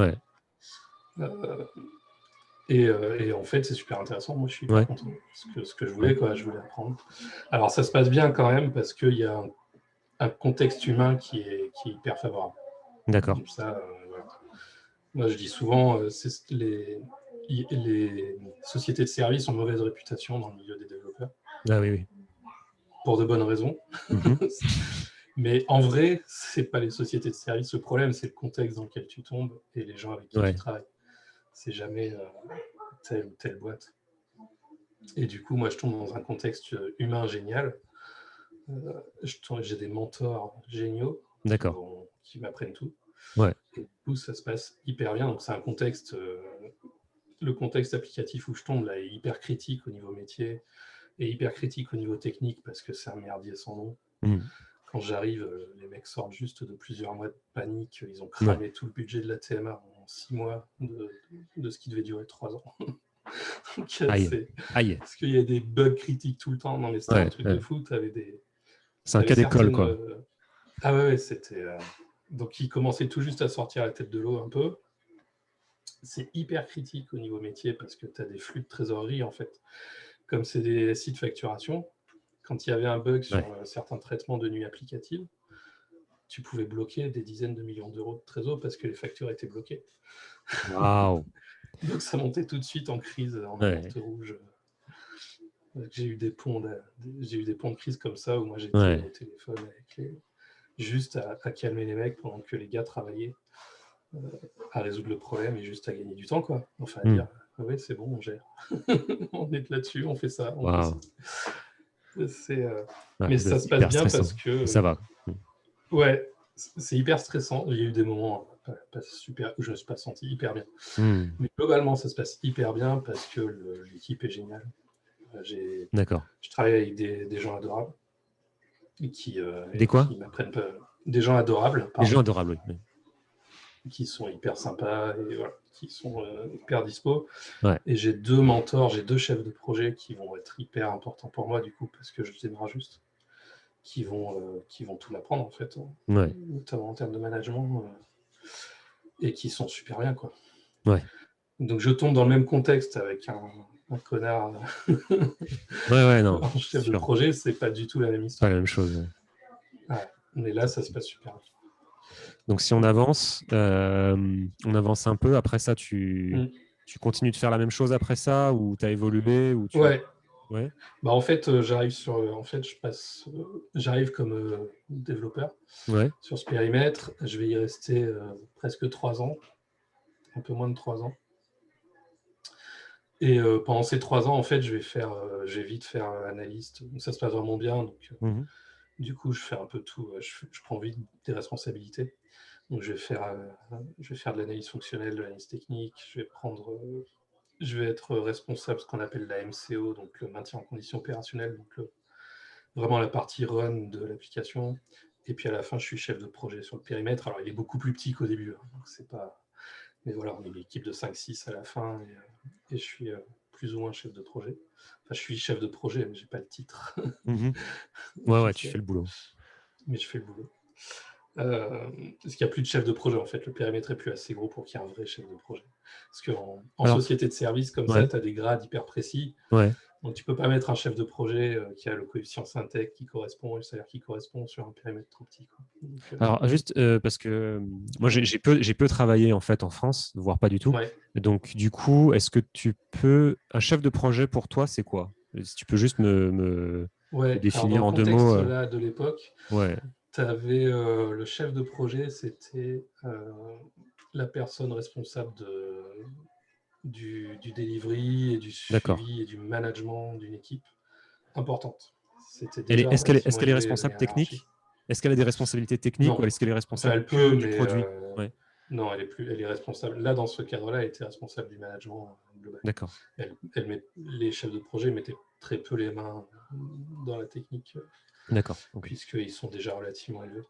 Et en fait, c'est super intéressant. Moi, je suis hyper content. Ce que je voulais, je voulais apprendre. Alors, ça se passe bien quand même parce qu'il y a un contexte humain qui est hyper favorable. D'accord. Donc ça, moi, je dis souvent, les sociétés de services ont mauvaise réputation dans le milieu des développeurs. Ah oui. Pour de bonnes raisons. Mais en vrai, c'est pas les sociétés de services. Le problème, c'est le contexte dans lequel tu tombes et les gens avec qui tu travailles. C'est jamais telle ou telle boîte. Et du coup, moi, je tombe dans un contexte humain génial. J'ai des mentors géniaux qui m'apprennent tout. Et du coup, ça se passe hyper bien. Donc, c'est un contexte... le contexte applicatif où je tombe là est hyper critique au niveau métier et hyper critique au niveau technique parce que c'est un merdier sans nom. Quand j'arrive, les mecs sortent juste de plusieurs mois de panique. Ils ont cramé tout le budget de la TMA en 6 mois de ce qui devait durer 3 ans. Donc, parce qu'il y a des bugs critiques tout le temps. Non, mais c'était un truc de fou. C'est un cas d'école, quoi. C'était... Donc, ils commençaient tout juste à sortir la tête de l'eau un peu. C'est hyper critique au niveau métier parce que tu as des flux de trésorerie, en fait. Comme c'est des sites de facturation, quand il y avait un bug sur certains traitements de nuit applicative, tu pouvais bloquer des dizaines de millions d'euros de trésor parce que les factures étaient bloquées. Waouh. Donc ça montait tout de suite en crise, en alerte rouge. J'ai eu des ponts de crise comme ça où moi j'étais au téléphone avec juste à calmer les mecs pendant que les gars travaillaient à résoudre le problème et juste à gagner du temps, quoi. Enfin, à dire, c'est bon, on gère. On est là-dessus, on fait ça. Mais ça se passe bien parce que... Ça va. Ouais, c'est hyper stressant. Il y a eu des moments pas super, où je me suis pas senti hyper bien. Mais globalement, ça se passe hyper bien parce que l'équipe est géniale. Je travaille avec des gens adorables. Qui m'apprennent pas. Des gens adorables. Des gens adorables, oui. Qui sont hyper sympas et qui sont hyper dispo. Et j'ai 2 mentors, j'ai 2 chefs de projet qui vont être hyper importants pour moi, du coup, parce que je démarre juste. Qui vont tout m'apprendre, en fait, notamment en termes de management, et qui sont super bien, quoi. Donc, je tombe dans le même contexte avec un connard non, un chef de projet, c'est pas du tout la même histoire. Pas la même chose. Mais là, ça se passe super bien. Donc, si on avance un peu, après ça, tu continues de faire la même chose après ça, ou tu as évolué ou tu... Ouais. Bah, en fait, j'arrive comme développeur Ouais. sur ce périmètre. Je vais y rester presque 3 ans, un peu moins de 3 ans. Et pendant ces 3 ans, en fait, je vais vite faire analyste. Donc, ça se passe vraiment bien. Donc, Mhm. du coup, je fais un peu tout. Je prends vite des responsabilités. Donc, je vais faire de l'analyse fonctionnelle, de l'analyse technique. Je vais être responsable de ce qu'on appelle la MCO, donc le maintien en condition opérationnelle, donc vraiment la partie run de l'application. Et puis à la fin, je suis chef de projet sur le périmètre. Alors, il est beaucoup plus petit qu'au début, hein, donc c'est pas. Mais voilà, on est une équipe de 5-6 à la fin, et je suis plus ou moins chef de projet. Enfin, je suis chef de projet, mais j'ai pas le titre Mhm. Ouais, tu fais officiel, le boulot. mais je fais le boulot. Parce qu'il n'y a plus de chef de projet, en fait. Le périmètre est plus assez gros pour qu'il y ait un vrai chef de projet. Parce qu'en Alors, société de service comme ouais, ça, tu as des grades hyper précis. ouais. Donc, tu ne peux pas mettre un chef de projet qui a le coefficient Syntec qui correspond et le salaire qui correspond sur un périmètre trop petit, quoi. Donc, Alors, juste parce que moi, j'ai peu travaillé en fait en France, voire pas du tout. ouais. Donc, du coup, est-ce que tu peux. Un chef de projet pour toi, c'est quoi? Si tu peux juste me Ouais, alors dans définir le en 2 mots. contexte là de l'époque, Ouais, tu avais le chef de projet, c'était la personne responsable du delivery et du d'accord. suivi et du management d'une équipe importante. C'était Elle est- déjà Est-ce qu'elle est, est-ce relativement qu'elle est élevé dans la responsable hiérarchie. technique? Est-ce qu'elle a des responsabilités techniques ou Non, est-ce qu'elle est enfin responsable elle que peut, du mais produit? Ouais, non, elle est responsable. Là, dans ce cadre-là, elle était responsable du management global. d'accord. Les chefs de projet mettaient très peu les mains dans la technique, D'accord. Ok. puisqu'ils sont déjà relativement élevés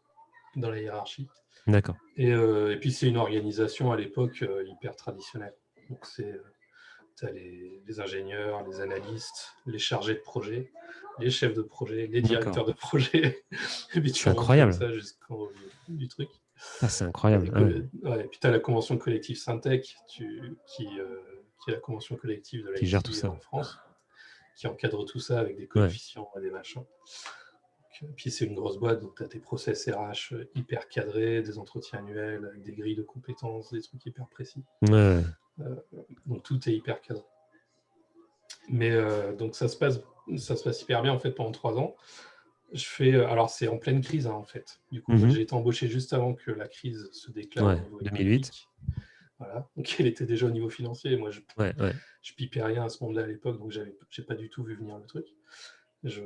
dans la hiérarchie. D'accord. Et puis, c'est une organisation à l'époque hyper traditionnelle. Donc, tu as les ingénieurs, les analystes, les chargés de projet, les chefs de projet, les D'accord. directeurs de projet. Et puis, tu C'est remontes comme incroyable. ça jusqu'au bout du truc. Ah, c'est Tu as incroyable. Ah ouais. ouais, et puis, tu as la convention collective Syntec, qui est la convention collective de Qui gère tout l'IT ça. en France, qui encadre tout ça avec des Ouais. coefficients et des machins. Puis c'est une grosse boîte, donc tu as tes process RH hyper cadrés, des entretiens annuels avec des grilles de compétences, des trucs hyper précis. Ouais. Euh, donc tout est hyper cadré. Mais donc ça se passe hyper bien en fait pendant 3 ans. Alors c'est en pleine crise hein, en fait. Du coup, moi Mhm. j'ai été embauché juste avant que la crise se déclare au Ouais. niveau 2008. économique. Voilà. Donc elle était déjà au niveau financier. Moi Ouais. Ouais. je pipais rien à ce moment-là à l'époque, donc j'ai pas du tout vu venir le truc. Je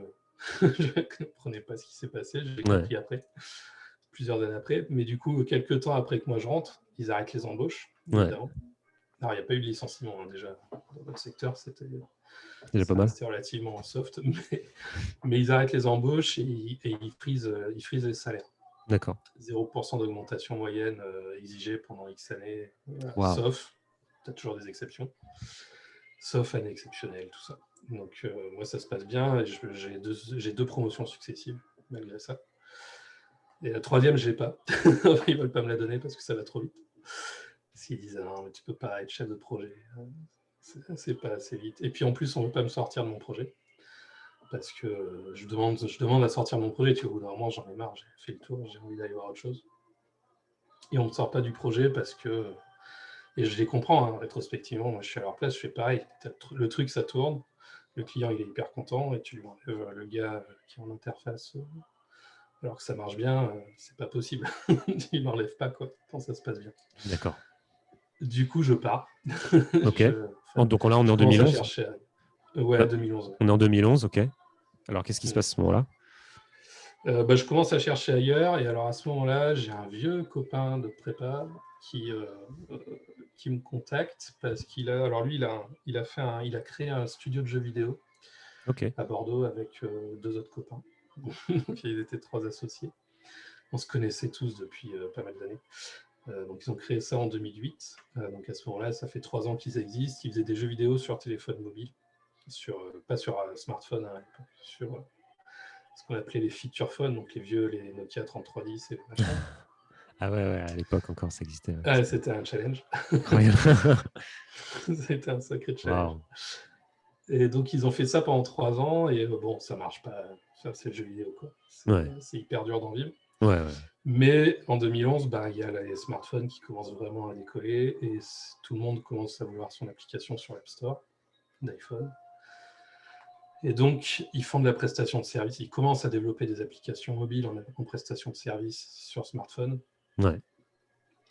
ne comprenais pas ce qui s'est passé. J'ai Ouais. compris après. Plusieurs années après. Mais du coup, quelques temps après que moi je rentre, ils arrêtent les embauches, Ouais. évidemment. Alors, il n'y a pas eu de licenciement hein, déjà. Dans notre secteur, C'est déjà pas ça mal. restait relativement soft. Mais ils arrêtent les embauches et ils frisent les salaires. D'accord. 0% d'augmentation moyenne exigée pendant X années, Waouh. sauf, tu as toujours des exceptions, sauf année exceptionnelle, tout ça. Donc, moi, ça se passe bien. J'ai 2 promotions successives, malgré ça. Et la troisième, je l'ai pas. Ils veulent pas me la donner parce que ça va trop vite. Parce qu'ils disent, ah non, mais tu peux pas être chef de projet. C'est pas assez vite. Et puis en plus, on veut pas me sortir de mon projet. Parce que je demande à sortir de mon projet. Tu vois, au bout d'un moment, j'en ai marre, j'ai fait le tour, j'ai envie d'aller voir autre chose. Et on me sort pas du projet parce que. Et je les comprends, hein, rétrospectivement. Moi, je suis à leur place, je fais pareil. Le truc, ça tourne. Le client, il est hyper content. Et tu lui enlèves le gars qui est en interface. Alors que ça marche bien, c'est pas possible. Il n'enlève pas quoi, quand ça se passe bien. D'accord. Du coup, je pars. Ok. Enfin, Donc là, on est je en commence à 2011. chercher. Ouais, 2011. On est en 2011, ok. Alors, qu'est-ce qui se passe à ce moment-là? Je commence à chercher ailleurs. Et alors, à ce moment-là, j'ai un vieux copain de prépa qui, qui me contacte parce qu'il a. Alors, lui, il a créé un studio de jeux vidéo Ok. à Bordeaux avec 2 autres copains. Donc, ils étaient 3 associés. On se connaissait tous depuis pas mal d'années. Donc, ils ont créé ça en 2008. Donc, à ce moment-là, ça fait 3 ans qu'ils existent. Ils faisaient des jeux vidéo sur téléphone mobile, pas sur smartphone, hein, sur ce qu'on appelait les feature phones, donc les Nokia 3310 et machin. Ah ouais, à l'époque encore, ça existait. Ouais. Ah, c'était un challenge. Incroyable. C'était un sacré challenge. Waouh. Et donc, ils ont fait ça pendant 3 ans. Et bon, ça marche pas. Ça, c'est le jeu vidéo, quoi. Ouais. C'est hyper dur d'en vivre. Ouais. Mais en 2011, il y a les smartphones qui commencent vraiment à décoller et tout le monde commence à vouloir son application sur l'App Store d'iPhone. Et donc, ils font de la prestation de service. Ils commencent à développer des applications mobiles en prestation de service sur smartphone. Ouais.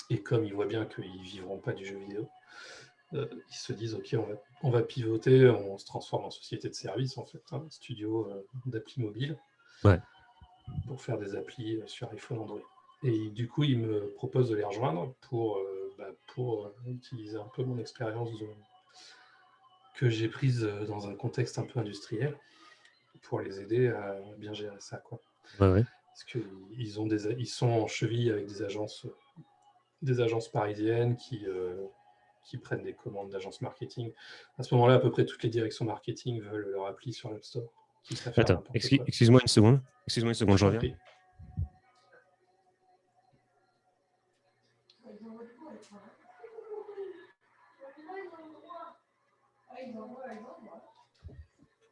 Et comme ils voient bien qu'ils ne vivront pas du jeu vidéo, ils se disent, OK, on va pivoter, on se transforme en société de service, en fait, un studio d'appli mobile Ouais. pour faire des applis sur iPhone, Android. Et du coup, ils me proposent de les rejoindre pour utiliser un peu mon expérience que j'ai prise dans un contexte un peu industriel pour les aider à bien gérer ça, quoi. Ouais. Parce qu'ils sont en cheville avec des agences parisiennes qui prennent des commandes d'agences marketing. À ce moment-là, à peu près toutes les directions marketing veulent leur appli sur l'App Store, quitte à faire Attends, n'importe quoi. excuse-moi une seconde. Excuse-moi une seconde, Je je t'en reviens. prie.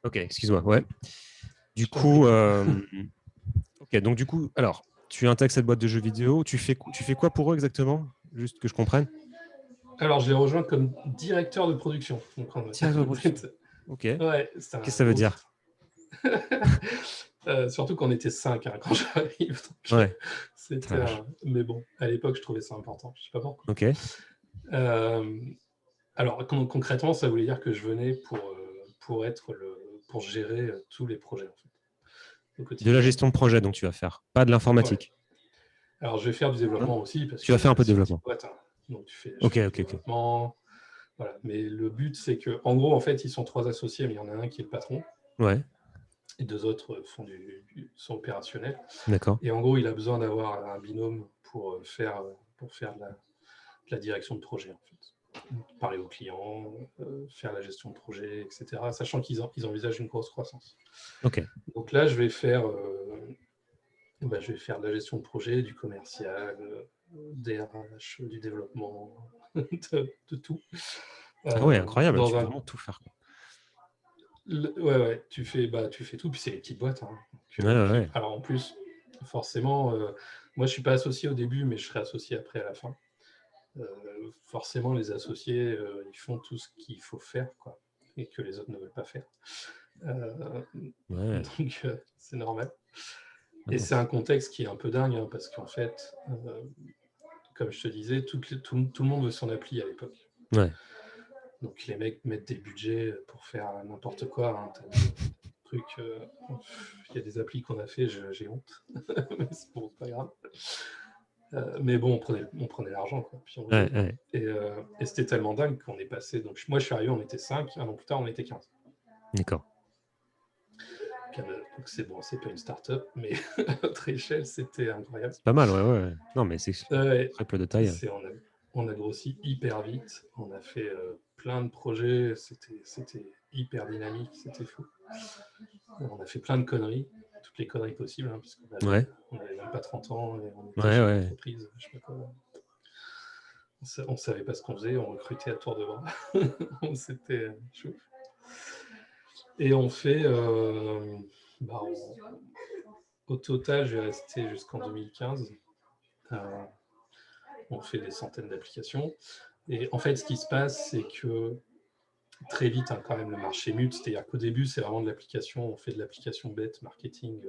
Ok, excuse-moi. Ouais. Du Je t'en coup, prie. ok. Donc du coup, alors, tu intègres cette boîte de jeux vidéo. Tu fais quoi pour eux exactement? Juste que je comprenne. Alors, je l'ai rejoint comme directeur de production. Donc, Directeur de production. Ok. ouais, c'est Qu'est-ce que un ça veut gros dire? titre. Surtout qu'on était 5 quand j'arrive. Ouais. Mais bon, à l'époque, je trouvais ça important. Je sais pas pourquoi. Ok. Alors, concrètement, ça voulait dire que je venais pour gérer tous les projets, en fait, au De la quotidien. gestion de projet, donc tu vas faire. Pas de Ouais. l'informatique. Alors, je vais faire du développement Hein? aussi, parce Tu que vas faire un peu de c'est une petite développement. boîte. Donc, je Ok, fais du ok. développement. Voilà. Mais le but, c'est que, en gros, en fait, ils sont 3 associés, mais il y en a un qui est le patron. Ouais, Et 2 autres sont opérationnels. d'accord. Et en gros, il a besoin d'avoir un binôme pour faire de la direction de projet, en fait. Parler aux clients, faire la gestion de projet, etc. Sachant qu'ils envisagent une grosse croissance. Ok. Donc là, je vais faire de la gestion de projet, du commercial, des RH, du développement, de tout. Ah ouais, incroyable. Tu Dans peux un vraiment tout faire, quoi. Ouais, tu fais tout, puis c'est les petites boîtes. Ouais, ouais, ouais. Alors en plus, forcément, moi je suis pas associé au début, mais je serai associé après à la fin. Forcément, les associés, ils font tout ce qu'il faut faire, quoi, et que les autres ne veulent pas faire. Ouais. Donc c'est normal. Ah Et non, c'est un contexte qui est un peu dingue, parce qu'en fait, comme je te disais, tout le monde veut son appli à l'époque. ouais. Donc les mecs mettent des budgets pour faire n'importe quoi. T'as des trucs, il y a des applis qu'on a fait, j'ai honte. Mais c'est bon, pas grave. Mais bon, on prenait l'argent, quoi. Puis on faisait. Ouais. Et c'était tellement dingue qu'on est passé. Donc moi, je suis arrivé, on était 5. Un an plus tard, on était 15. D'accord. Donc c'est bon, c'est pas une start-up, mais à notre échelle, c'était incroyable. C'est pas mal, ouais. Non, mais c'est très peu de taille. On a grossi hyper vite. On a fait plein de projets. C'était hyper dynamique. C'était fou. On a fait plein de conneries. Toutes les conneries possibles, puisqu'on Ouais. avait même pas 30 ans et on était chef Ouais. d'entreprise. Je sais pas quoi. On savait pas ce qu'on faisait. On recrutait à tour de bras. C'était chou. Et on fait... au total, je vais rester jusqu'en 2015. On fait des centaines d'applications. Et en fait, ce qui se passe, c'est que très vite, quand même, le marché mute. C'est-à-dire qu'au début, c'est vraiment de l'application. On fait de l'application bête marketing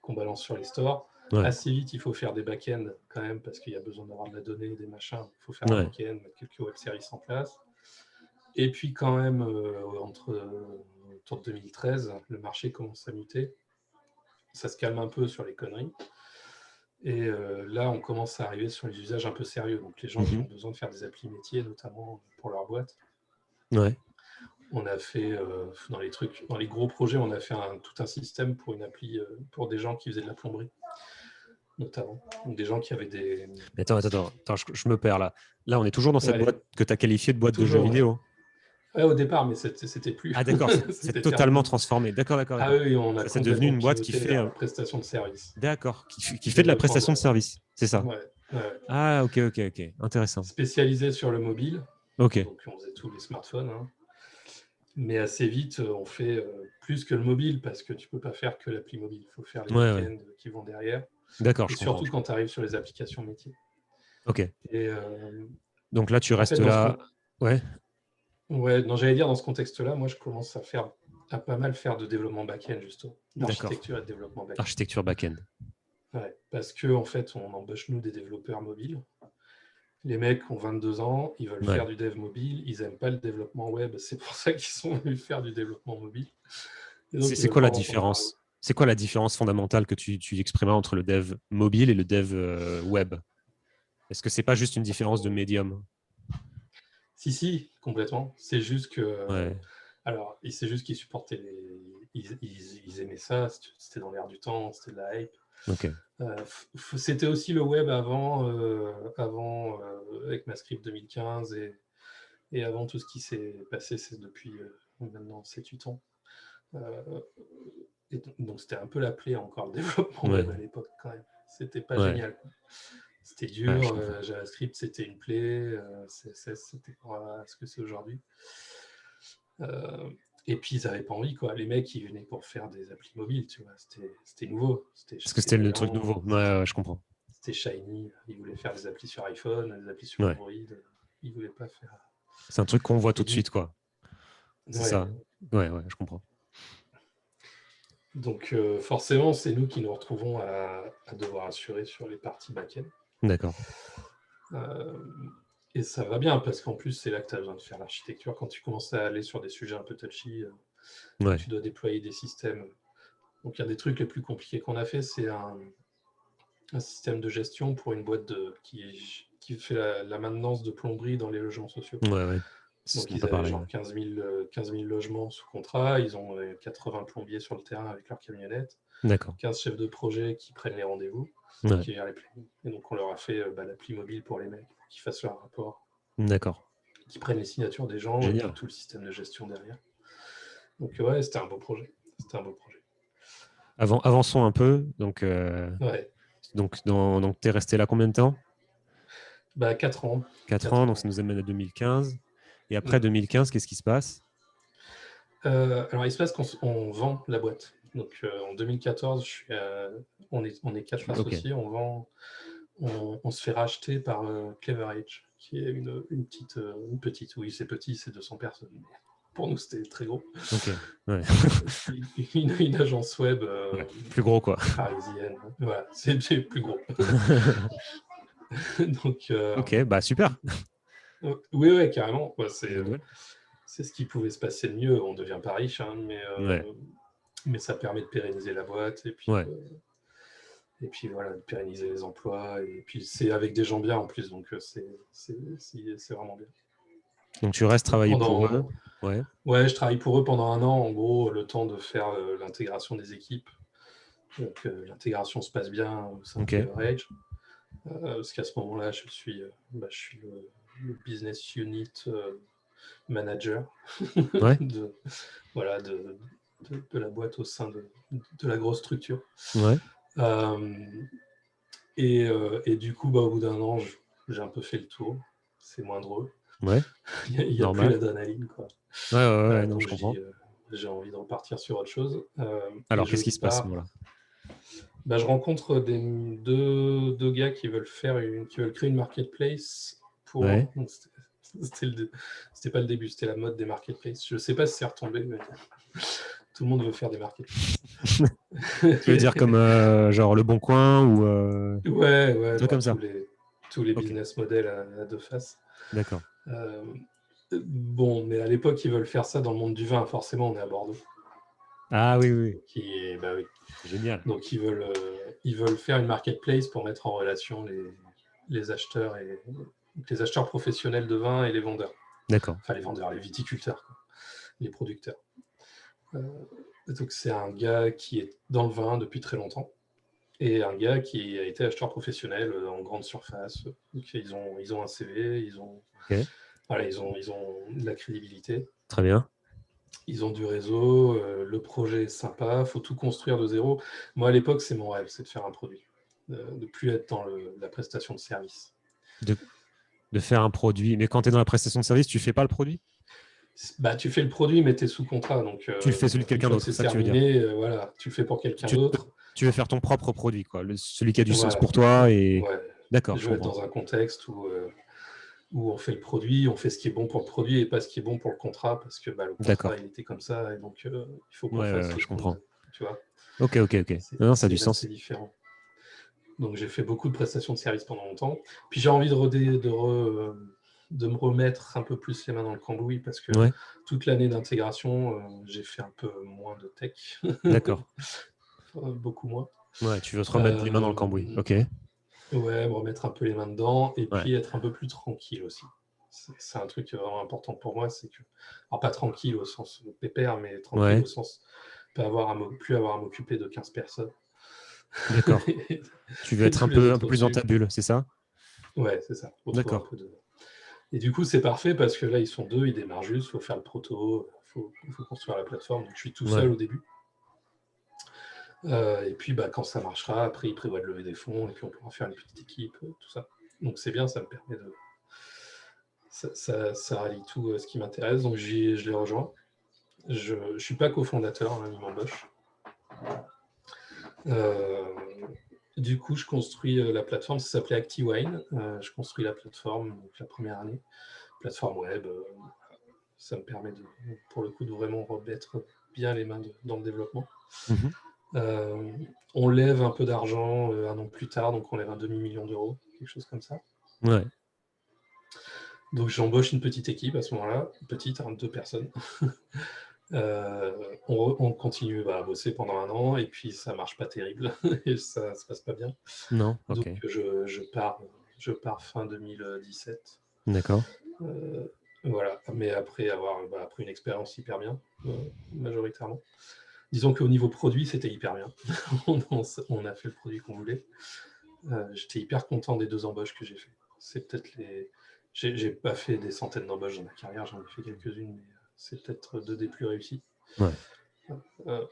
qu'on balance sur les stores. Ouais. Assez vite, il faut faire des back-ends quand même, parce qu'il y a besoin d'avoir de la donnée, des machins. Il faut faire un Ouais. back-end, mettre quelques web services en place. Et puis quand même, autour de 2013, le marché commence à muter. Ça se calme un peu sur les conneries. Et là, on commence à arriver sur les usages un peu sérieux. Donc les gens qui ont besoin de faire des applis métiers, notamment pour leur boîte. Ouais. On a fait, dans les gros projets, on a fait tout un système pour une appli pour des gens qui faisaient de la plomberie, notamment. Donc des gens qui avaient des... Mais attends, je me perds là. Là, on est toujours dans cette Ouais, boîte que tu as qualifiée de boîte de jeux toujours. vidéo. Ouais, au départ, mais c'était plus. Ah d'accord, c'est C'était totalement terminé. transformé. D'accord. Ah oui, on a Ça, c'est devenu complètement une boîte qui pivoté fait... vers la prestation de service. D'accord, qui fait de la prestation de service. C'est ça. Ouais. Ah, ok. Intéressant. Spécialisé sur le mobile. Ok. Donc on faisait tous les smartphones. Mais assez vite, on fait plus que le mobile, parce que tu ne peux pas faire que l'appli mobile. Il faut faire les back-ends qui vont derrière. D'accord, Et je comprends. surtout quand tu arrives sur les applications métiers. Ok. Et, donc là, tu en fait, restes là. Ouais. ouais, non, j'allais dire, dans ce contexte-là, moi, je commence à pas mal faire de développement back-end, justement. D'architecture et de développement back-end. Architecture back-end. Ouais, parce qu'en fait, on embauche, nous, des développeurs mobiles. Les mecs ont 22 ans, ils veulent faire du dev mobile, ils n'aiment pas le développement web, c'est pour ça qu'ils sont venus faire du développement mobile. C'est quoi la différence? C'est quoi la différence fondamentale que tu exprimes entre le dev mobile et le dev web? Est-ce que c'est pas juste une différence de médium? Si, complètement. C'est juste que... Ouais. Alors, c'est juste qu'ils supportaient ils aimaient ça, c'était dans l'air du temps, c'était de la hype. Okay. C'était aussi le web avant avec MassScript 2015 et avant tout ce qui s'est passé, c'est depuis maintenant 7-8 ans. Et donc c'était un peu la plaie encore, le développement web à l'époque quand même. C'était pas génial. C'était dur, JavaScript c'était une plaie, CSS c'était pas ce que c'est aujourd'hui. Et puis ils n'avaient pas envie, quoi. Les mecs ils venaient pour faire des applis mobiles, tu vois. C'était nouveau. Parce que c'était le truc nouveau. Ouais, je comprends. C'était shiny. Ils voulaient faire des applis sur iPhone, des applis sur Android. Ils voulaient pas faire. C'est un truc qu'on voit tout de suite, quoi. C'est ça. Ouais, je comprends. Donc forcément, c'est nous qui nous retrouvons à devoir assurer sur les parties back-end. D'accord. Et ça va bien, parce qu'en plus, c'est là que tu as besoin de faire l'architecture. Quand tu commences à aller sur des sujets un peu touchy, tu dois déployer des systèmes. Donc, il y a des trucs les plus compliqués qu'on a fait, c'est un système de gestion pour une boîte qui fait la maintenance de plomberie dans les logements sociaux. Ouais. Donc, ils avaient genre 15 000 logements sous contrat. Ils ont 80 plombiers sur le terrain avec leur camionnette. D'accord. 15 chefs de projet qui prennent les rendez-vous, qui gèrent les plannings. Et donc, on leur a fait l'appli mobile pour les mecs, pour qu'ils fassent leur rapport. D'accord. Qui prennent les signatures des gens et tout le système de gestion derrière. Donc, ouais, c'était un beau projet. Avançons un peu. Donc, donc tu es resté là combien de temps? 4 ans. 4 ans, donc ça nous amène à 2015. Et après 2015, qu'est-ce qui se passe? Alors, il se passe qu'on vend la boîte. Donc, en 2014, on est 4 associés, on se fait racheter par Clever Edge, qui est une petite, oui, c'est petit, c'est 200 personnes. Mais pour nous, c'était très gros. Une agence web plus gros, quoi. Parisienne. Voilà, c'est plus gros. Donc, ok, super. Oui, carrément. C'est ce qui pouvait se passer de mieux. On ne devient pas riche, hein, mais ça permet de pérenniser la boîte. Et puis voilà, de pérenniser les emplois. Et puis c'est avec des gens bien en plus, donc c'est vraiment bien. Donc tu restes travailler pour eux? Ouais, je travaille pour eux pendant 1 an, en gros, le temps de faire l'intégration des équipes. Donc l'intégration se passe bien au sein de Clever Edge. Parce qu'à ce moment-là, je suis le business unit manager de la boîte au sein de la grosse structure. Et du coup, au bout d'1 an, j'ai un peu fait le tour. C'est moins drôle. Il n'y a plus l'adrénaline, quoi. Non, je comprends. J'ai envie de repartir sur autre chose. Alors, qu'est-ce qui se passe à ce moment-là? Je rencontre deux gars qui veulent créer une marketplace pour. C'était pas le début, c'était la mode des marketplaces. Je sais pas si c'est retombé, mais tout le monde veut faire des marketplaces. Tu veux dire comme genre Le Bon Coin ou ouais, comme ça. Tous les business models à deux faces. D'accord. Bon, mais à l'époque, ils veulent faire ça dans le monde du vin. Forcément, on est à Bordeaux. Ah oui. Oui. Génial. Donc, ils veulent faire une marketplace pour mettre en relation les acheteurs professionnels de vin et les vendeurs. D'accord. Enfin, les vendeurs, les viticulteurs, quoi. Les producteurs. Donc, c'est un gars qui est dans le vin depuis très longtemps et un gars qui a été acheteur professionnel en grande surface. Donc, ils ont un CV, ils ont de la crédibilité. Très bien. Ils ont du réseau, le projet est sympa, il faut tout construire de zéro. Moi, à l'époque, c'est mon rêve, c'est de faire un produit, de ne plus être dans la prestation de service. De faire un produit. Mais quand tu es dans la prestation de service, tu ne fais pas le produit? Tu fais le produit, mais tu es sous contrat. Donc, tu le fais celui de quelqu'un d'autre, c'est ça que tu veux dire. Voilà, tu le fais pour quelqu'un d'autre. Tu veux faire ton propre produit, quoi. Celui qui a du sens pour toi. Et... Ouais. D'accord. Je veux être dans un contexte où où on fait le produit, on fait ce qui est bon pour le produit et pas ce qui est bon pour le contrat, parce que le contrat, il était comme ça, et donc il faut qu'on fasse ce je qu'on comprends. veut. Tu vois, Ok. Non, ça a du là, c'est sens. différent. Donc, j'ai fait beaucoup de prestations de services pendant longtemps. Puis, j'ai envie de me remettre un peu plus les mains dans le cambouis, parce que Ouais, toute l'année d'intégration, j'ai fait un peu moins de tech. d'accord. Beaucoup moins. Ouais, tu veux te remettre les mains dans le cambouis. Ok. Ouais, me remettre un peu les mains dedans, et Ouais. puis être un peu plus tranquille aussi. C'est un truc vraiment important pour moi, c'est que, alors pas tranquille au sens pépère, mais tranquille Ouais, au sens plus avoir à m'occuper de 15 personnes. d'accord. Tu veux Et être tous les un peu autres plus dans ta au-dessus. bulle, c'est ça? Ouais, c'est ça. Retrouver un D'accord. peu de. Et du coup, c'est parfait, parce que là, ils sont deux, ils démarrent juste, il faut faire le proto, il faut construire la plateforme. Donc, je suis tout seul Ouais. au début. Et puis, quand ça marchera, après, ils prévoient de lever des fonds, et puis on pourra faire une petite équipe, tout ça. Donc, c'est bien, ça me permet de. Ça rallie tout ce qui m'intéresse. Donc, je les rejoins. Je ne suis pas cofondateur, hein, ils m'embauchent. Du coup, je construis la plateforme, ça s'appelait ActiWine. Je construis la plateforme, donc la première année, plateforme web. Ça me permet, pour le coup, de vraiment remettre bien les mains dans le développement. Mhm. On lève un peu d'argent un an plus tard, donc on lève un demi-million d'euros, quelque chose comme ça. Ouais. Donc j'embauche une petite équipe à ce moment-là, petite, 2 personnes. On continue à bosser pendant un an, et puis ça marche pas terrible et ça se passe pas bien. Non, ok. Donc je pars fin 2017. D'accord. Voilà, mais après avoir pris une expérience hyper bien, majoritairement. Disons qu'au niveau produit, c'était hyper bien. On a fait le produit qu'on voulait. J'étais hyper content des 2 embauches que j'ai fait. C'est peut-être les. J'ai pas fait des centaines d'embauches dans ma carrière, j'en ai fait quelques-unes, mais c'est peut-être 2 des plus réussies. Ouais. Euh,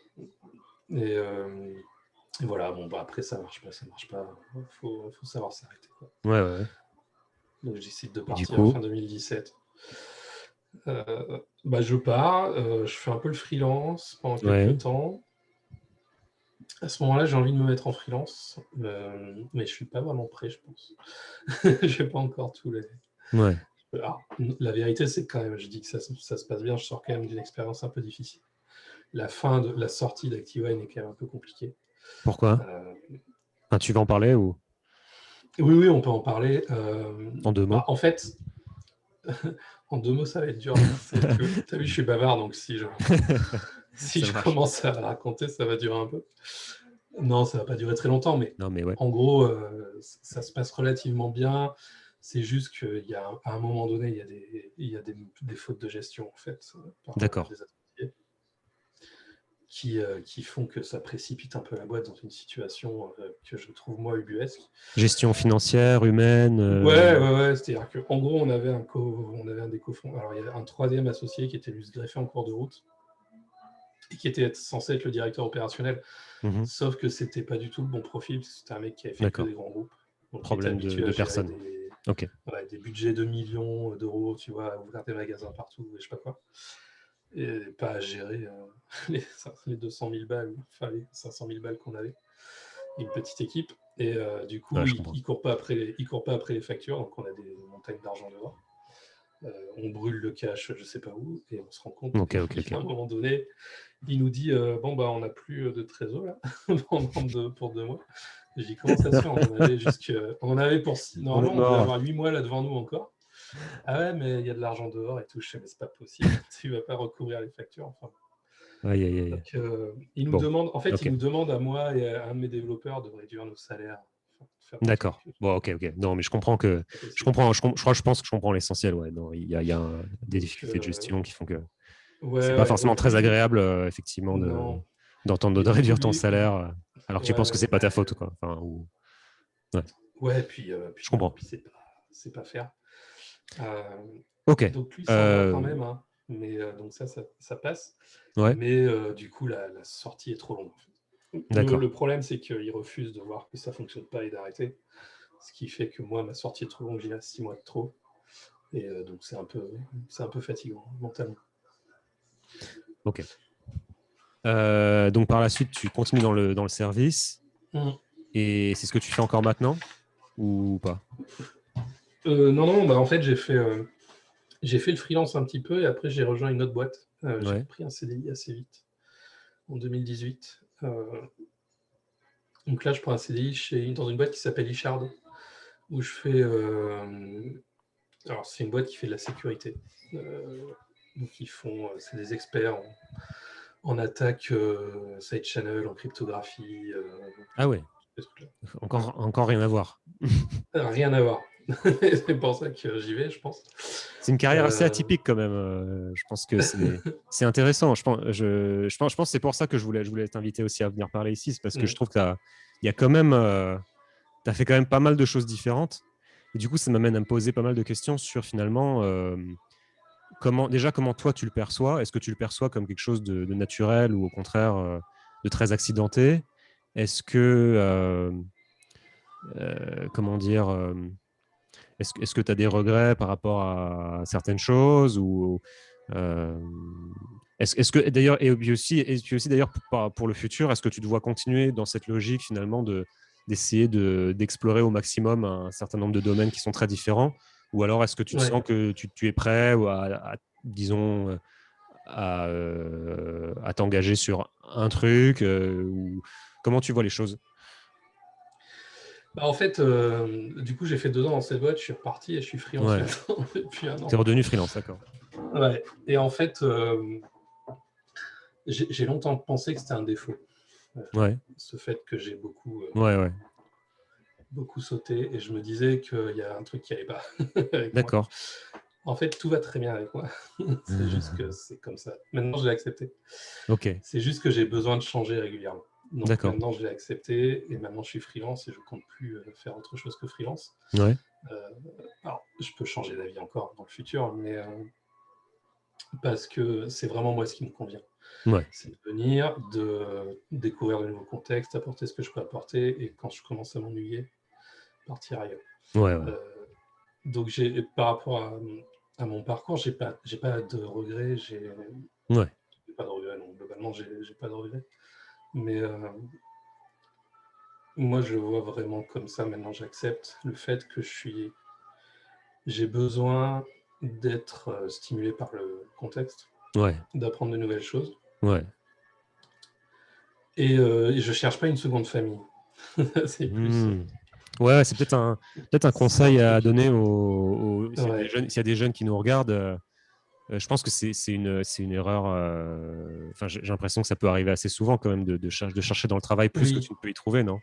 et, voilà, après ça marche pas. Faut savoir s'arrêter, quoi. Ouais. Donc je décide de Et du partir coup, fin 2017. Je pars, je fais un peu le freelance pendant ouais. quelques temps. À ce moment-là, j'ai envie de me mettre en freelance, mais je suis pas vraiment prêt, je pense. J'ai pas encore tous les. Ouais. Alors, la vérité, c'est que quand même, je dis que ça se passe bien, je sors quand même d'une expérience un peu difficile. La sortie d'ActiveWine est quand même un peu compliquée. Pourquoi? Euh, Enfin, tu vas en parler ou oui, on peut en parler. en deux mots? En fait, en 2 mots, ça va être dur. T'as vu, je suis bavard, donc si Ça je marche. commence à raconter, ça va durer un peu. Non, ça va pas durer très longtemps, mais Non, mais ouais. en gros, ça se passe relativement bien. C'est juste qu'à un moment donné, il y a des fautes de gestion, en fait, par D'accord. des associés qui font que ça précipite un peu la boîte dans une situation que je trouve, moi, ubuesque. Gestion financière, humaine. Ouais. C'est-à-dire qu'en gros, on avait un des cofondateurs. Alors, il y a un troisième associé qui était lui se greffer en cours de route et qui était censé être le directeur opérationnel. Mhm. Sauf que c'était pas du tout le bon profil, parce que c'était un mec qui avait fait que D'accord. des grands groupes, donc qui était Problème habitué à de gérer personne. Ok. des budgets de millions d'euros, tu vois, à ouvrir des magasins partout, et je sais pas quoi. Et pas à gérer les 200 000 balles, enfin les 500 000 balles qu'on avait. Une petite équipe. Et du Ouais, coup, je comprends. il court pas après les factures, donc on a des montagnes d'argent dehors. On brûle le cash, je sais pas où, et on se rend compte Ok. qu'à un moment donné, il nous dit on n'a plus de trésor là pour 2 mois. J'ai dit comment ça se fait, on en avait pour On est normalement on devait mort. avoir 8 mois là devant nous encore. Ah ouais, mais il y a de l'argent dehors et tout. Je sais, mais c'est pas possible. Tu vas pas recouvrir les factures. Enfin, Aïe. donc, il nous Bon. demande, en fait, Ok. il nous demande à moi et à un de mes développeurs de réduire nos salaires, faire des D'accord. trucs. Bon, ok. Non, mais je comprends que. Pas Je possible. comprends. Je pense que je comprends l'essentiel. Ouais. Non, il y a des Donc, difficultés de gestion qui font que c'est pas ouais. forcément Donc très lui, agréable, effectivement, non. d'entendre Et de du coup, réduire ton lui, salaire, alors que tu penses que ouais, c'est pas ta faute, quoi. Enfin, ouais. ouais. Je comprends. Puis c'est pas faire. Euh, Ok. donc lui s'en va quand Euh, même, hein. Mais donc ça passe. ouais. Mais du coup, la sortie est trop longue. D'accord. Le problème, c'est qu'il refuse de voir que ça fonctionne pas et d'arrêter. Ce qui fait que moi, ma sortie est trop longue, j'y reste 6 mois de trop. Et donc, c'est un peu fatigant mentalement. Ok. Donc par la suite, tu continues dans le service Mmh. et c'est ce que tu fais encore maintenant ou pas? Non, en fait, j'ai fait le freelance un petit peu et après, j'ai rejoint une autre boîte. J'ai Ouais. pris un CDI assez vite, en 2018. Donc là, je prends un CDI dans une boîte qui s'appelle Ishard, où je fais. Alors, c'est une boîte qui fait de la sécurité. Donc, c'est des experts en attaque side channel, en cryptographie. Ah ouais, Ces trucs-là. Ouais. encore rien à voir. Rien à voir. C'est pour ça que j'y vais, je pense. C'est une carrière assez Euh, atypique quand même. Je pense que c'est intéressant. Je pense que c'est pour ça que je voulais t'inviter aussi à venir parler ici. C'est parce que je trouve qu'il y a quand même, tu as fait quand même pas mal de choses différentes. Et du coup, ça m'amène à me poser pas mal de questions sur finalement comment toi tu le perçois. Est-ce que tu le perçois comme quelque chose de naturel ou au contraire de très accidenté? Est-ce que, comment dire, est-ce que tu as des regrets par rapport à certaines choses ou euh, est-ce que d'ailleurs et puis aussi d'ailleurs pour le futur, est-ce que tu dois continuer dans cette logique finalement d'essayer d'explorer au maximum un certain nombre de domaines qui sont très différents ou alors est-ce que tu te ouais. sens que tu es prêt ou disons à t'engager sur un truc ou comment tu vois les choses? En fait, du coup, j'ai fait 2 ans dans cette boîte, je suis reparti et je suis freelance Ouais, maintenant depuis un tu es an. redevenu freelance, d'accord. Ouais. Et en fait, j'ai longtemps pensé que c'était un défaut, euh, Ouais, ce fait que j'ai beaucoup, ouais, beaucoup sauté. Et je me disais qu'il y a un truc qui n'allait pas avec moi. d'accord. En fait, tout va très bien avec moi. C'est juste que c'est comme ça. Maintenant, je l'ai accepté. Ok, C'est juste que j'ai besoin de changer régulièrement. Donc d'accord. maintenant, je l'ai accepté et maintenant, je suis freelance et je ne compte plus faire autre chose que freelance. Ouais, Euh, alors, je peux changer d'avis encore dans le futur, mais parce que c'est vraiment moi ce qui me convient. ouais, C'est de venir, de découvrir de nouveaux contextes, apporter ce que je peux apporter, et quand je commence à m'ennuyer, partir ailleurs. ouais. Euh, donc, par rapport à mon parcours, j'ai pas de regrets, j'ai Ouais, pas de regrets, non, globalement, j'ai pas de regrets. Mais moi, je le vois vraiment comme ça. Maintenant, j'accepte le fait que j'ai besoin d'être stimulé par le contexte, ouais, d'apprendre de nouvelles choses. ouais. Et je cherche pas une seconde famille. C'est plus. Hmm. Ouais, c'est peut-être un C'est un conseil à truc. donner Ouais. s'il y a des jeunes qui nous regardent. Je pense que c'est une erreur. Enfin, j'ai l'impression que ça peut arriver assez souvent quand même de chercher dans le travail plus que Oui. tu ne peux y trouver, non?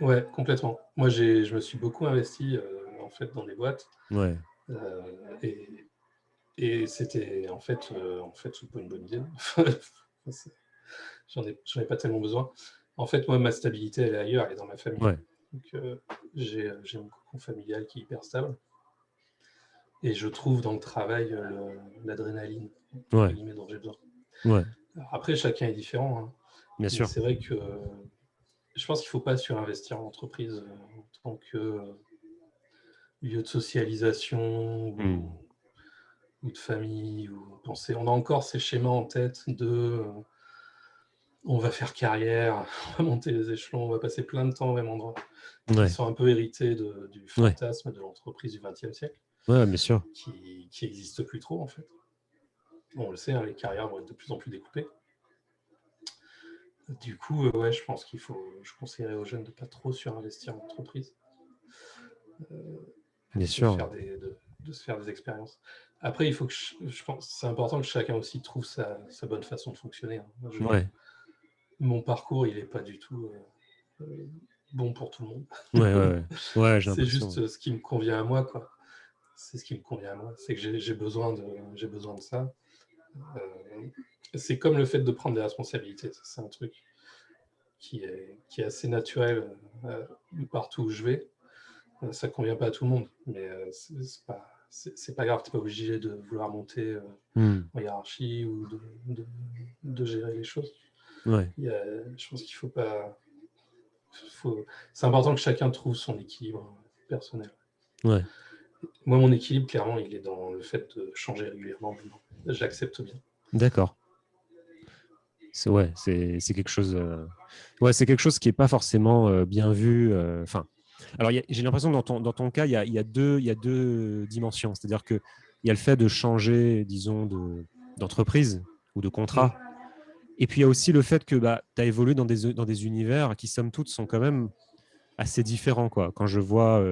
Ouais, complètement. Moi, je me suis beaucoup investi en fait dans des boîtes Ouais, euh, et, et c'était en fait, c'est pas une bonne idée. J'en ai pas tellement besoin. En fait, moi, ma stabilité, elle est ailleurs, elle est dans ma famille. ouais, Donc, j'ai mon cocon familial qui est hyper stable. Et je trouve dans le travail l'adrénaline, entre ouais, guillemets, dont j'ai besoin. ouais, Alors après, chacun est différent, hein, bien mais sûr. c'est vrai que je pense qu'il ne faut pas surinvestir en entreprise en tant que lieu de socialisation Hmm. ou de famille. Ou penser. On a encore ces schémas en tête de on va faire carrière, on va monter les échelons, on va passer plein de temps au même endroit, qui Ouais, sont un peu hérités du ouais, fantasme de l'entreprise du XXe siècle, ouais, bien sûr. qui n'existe plus trop en fait. On le sait, hein, les carrières vont être de plus en plus découpées. Du coup, ouais, je pense je conseillerais aux jeunes de ne pas trop surinvestir en entreprise, Bien de sûr. faire de se faire des expériences. Après, il faut que je pense c'est important que chacun aussi trouve sa bonne façon de fonctionner. Hein. Ouais, Mon parcours, il n'est pas du tout bon pour tout le monde. ouais, ouais, ouais. Ouais, j'ai C'est l'impression. juste ce qui me convient à moi, quoi. C'est ce qui me convient à moi. C'est que j'ai besoin de ça. C'est comme le fait de prendre des responsabilités. C'est un truc qui est assez naturel partout où je vais. Ça ne convient pas à tout le monde, mais c'est pas grave. Tu n'es pas obligé de vouloir monter Hmm. en hiérarchie ou de gérer les choses. Ouais, Je pense qu'il faut pas. C'est important que chacun trouve son équilibre personnel. ouais, Moi, mon équilibre, clairement, il est dans le fait de changer régulièrement. J'accepte bien. d'accord. C'est quelque chose. Ouais, c'est quelque chose qui est pas forcément bien vu. Enfin, Alors, j'ai l'impression que dans ton cas, il y a deux dimensions. C'est-à-dire qu'il y a le fait de changer, disons, d'entreprise ou de contrat. Et puis, il y a aussi le fait que tu as évolué dans des univers qui, somme toute, sont quand même assez différents, quoi. Quand je vois...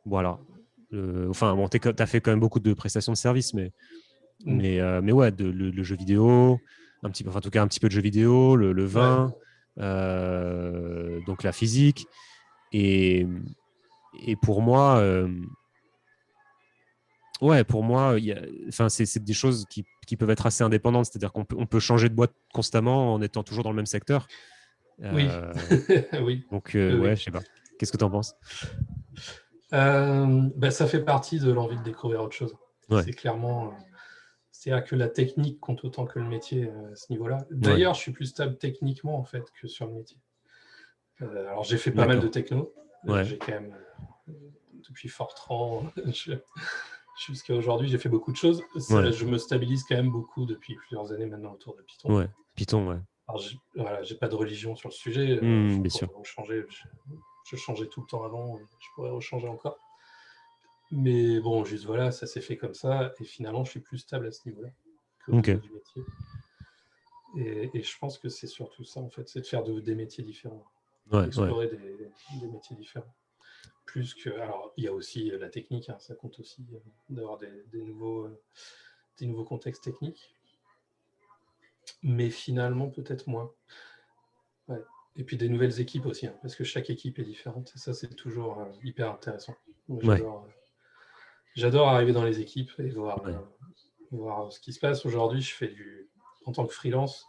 voilà. Enfin, bon, tu as fait quand même beaucoup de prestations de services, mais ouais, le jeu vidéo, un petit peu, enfin, en tout cas, un petit peu de jeu vidéo, le Ouais. vin, donc la physique. Et, et pour moi... ouais, pour moi, enfin, c'est des choses qui peuvent être assez indépendantes. C'est-à-dire on peut changer de boîte constamment en étant toujours dans le même secteur. Oui, Euh, oui, donc, oui, ouais, oui. je sais pas. Qu'est-ce que tu en penses? Ça fait partie de l'envie de découvrir autre chose. Ouais, C'est clairement, c'est-à-dire que la technique compte autant que le métier à ce niveau-là. ouais, D'ailleurs, je suis plus stable techniquement en fait que sur le métier. Alors j'ai fait pas mal de d'accord. techno. Ouais, J'ai quand même depuis Fortran jusqu'à aujourd'hui, j'ai fait beaucoup de choses. ouais, Je me stabilise quand même beaucoup depuis plusieurs années maintenant autour de Python. ouais. Python, ouais. Alors, voilà, j'ai pas de religion sur le sujet. Je Bien pourrais sûr. changer. Je changeais tout le temps avant. Je pourrais rechanger encore. Mais bon, juste voilà, ça s'est fait comme ça. Et finalement, je suis plus stable à ce niveau-là qu'au Ok. niveau du métier. Et je pense que c'est surtout ça, en fait, c'est de faire des métiers différents, Ouais, ouais. d'explorer des métiers différents. Plus que, alors, il y a aussi la technique, hein, ça compte aussi d'avoir des nouveaux contextes techniques, mais finalement, peut-être moins. Ouais. Et puis des nouvelles équipes aussi, hein, parce que chaque équipe est différente, et ça, c'est toujours hyper intéressant. Moi, Ouais, j'adore arriver dans les équipes et ouais. voir ce qui se passe. Aujourd'hui, en tant que freelance,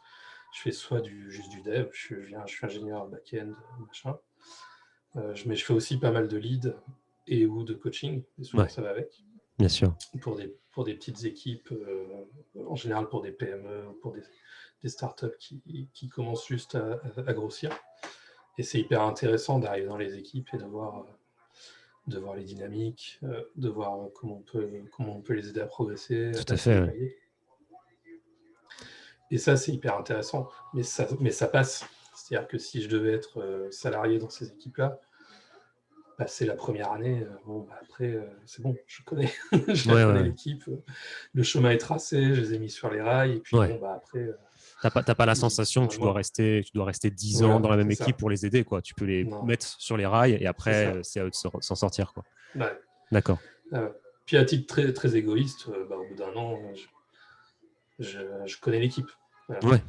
je fais soit juste du dev, je suis ingénieur back-end, machin, mais je fais aussi pas mal de lead et ou de coaching, et souvent Ouais, ça va avec, bien sûr. pour des petites équipes, en général pour des PME, pour des startups qui commencent juste à grossir. Et c'est hyper intéressant d'arriver dans les équipes et de voir les dynamiques, de voir comment on peut les aider à progresser, Tout à à se fait. Ouais. déployer. Et ça, c'est hyper intéressant. Mais ça passe. C'est-à-dire que si je devais être salarié dans ces équipes-là, passer la première année, bon, après, c'est bon, je connais, je la Ouais, connais ouais, l'équipe. Le chemin est tracé, je les ai mis sur les rails. Et puis, ouais. bon, bah, après, T'as pas la sensation que normalement, tu dois rester 10 ans voilà, dans la même c'est équipe ça. pour les aider, quoi. Tu peux les Non, mettre sur les rails et c'est après, ça. c'est à eux de s'en sortir, quoi. Ouais. D'accord. Puis à titre très, très égoïste, au bout d'un an, je connais l'équipe. Voilà. Ouais.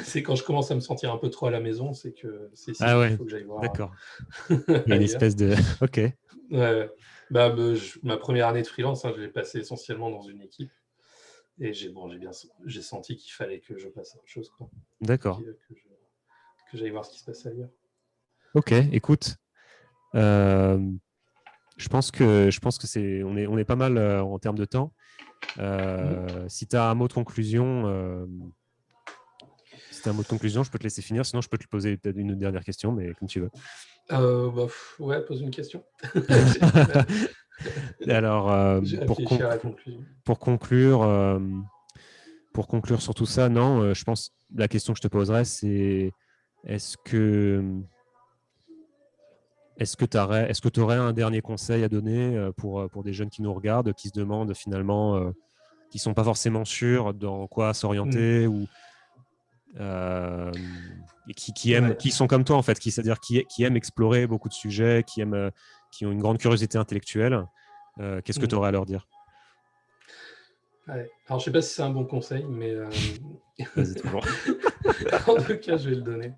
C'est quand je commence à me sentir un peu trop à la maison, c'est que c'est Ah signe qu'il ouais, faut que j'aille voir d'accord. Il y a une ailleurs. espèce de... Ok. Ouais. Ma première année de freelance, hein, je l'ai passée essentiellement dans une équipe. Et j'ai senti qu'il fallait que je passe à autre chose, quoi. D'accord. Que j'aille voir ce qui se passe ailleurs. Ok, écoute, euh, je pense que on est pas mal en termes de temps. Si tu as un mot de conclusion, si t'as un mot de conclusion, je peux te laisser finir. Sinon, je peux te poser peut-être une dernière question, mais comme tu veux. Ouais, pose une question. Alors, J'ai réfléchi à la conclusion. pour conclure, pour conclure sur tout ça, non, je pense la question que je te poserais, c'est est-ce que est-ce que tu aurais un dernier conseil à donner pour des jeunes qui nous regardent, qui se demandent finalement, qui ne sont pas forcément sûrs dans quoi Mm. s'orienter ou euh, et Ouais. qui sont comme toi en fait, c'est-à-dire qui aiment explorer beaucoup de sujets, qui ont une grande curiosité intellectuelle. Qu'est-ce que tu Mm. aurais à leur dire? Ouais. Alors, je sais pas si c'est un bon conseil, mais Vas-y, toujours. en tout cas, je vais le donner.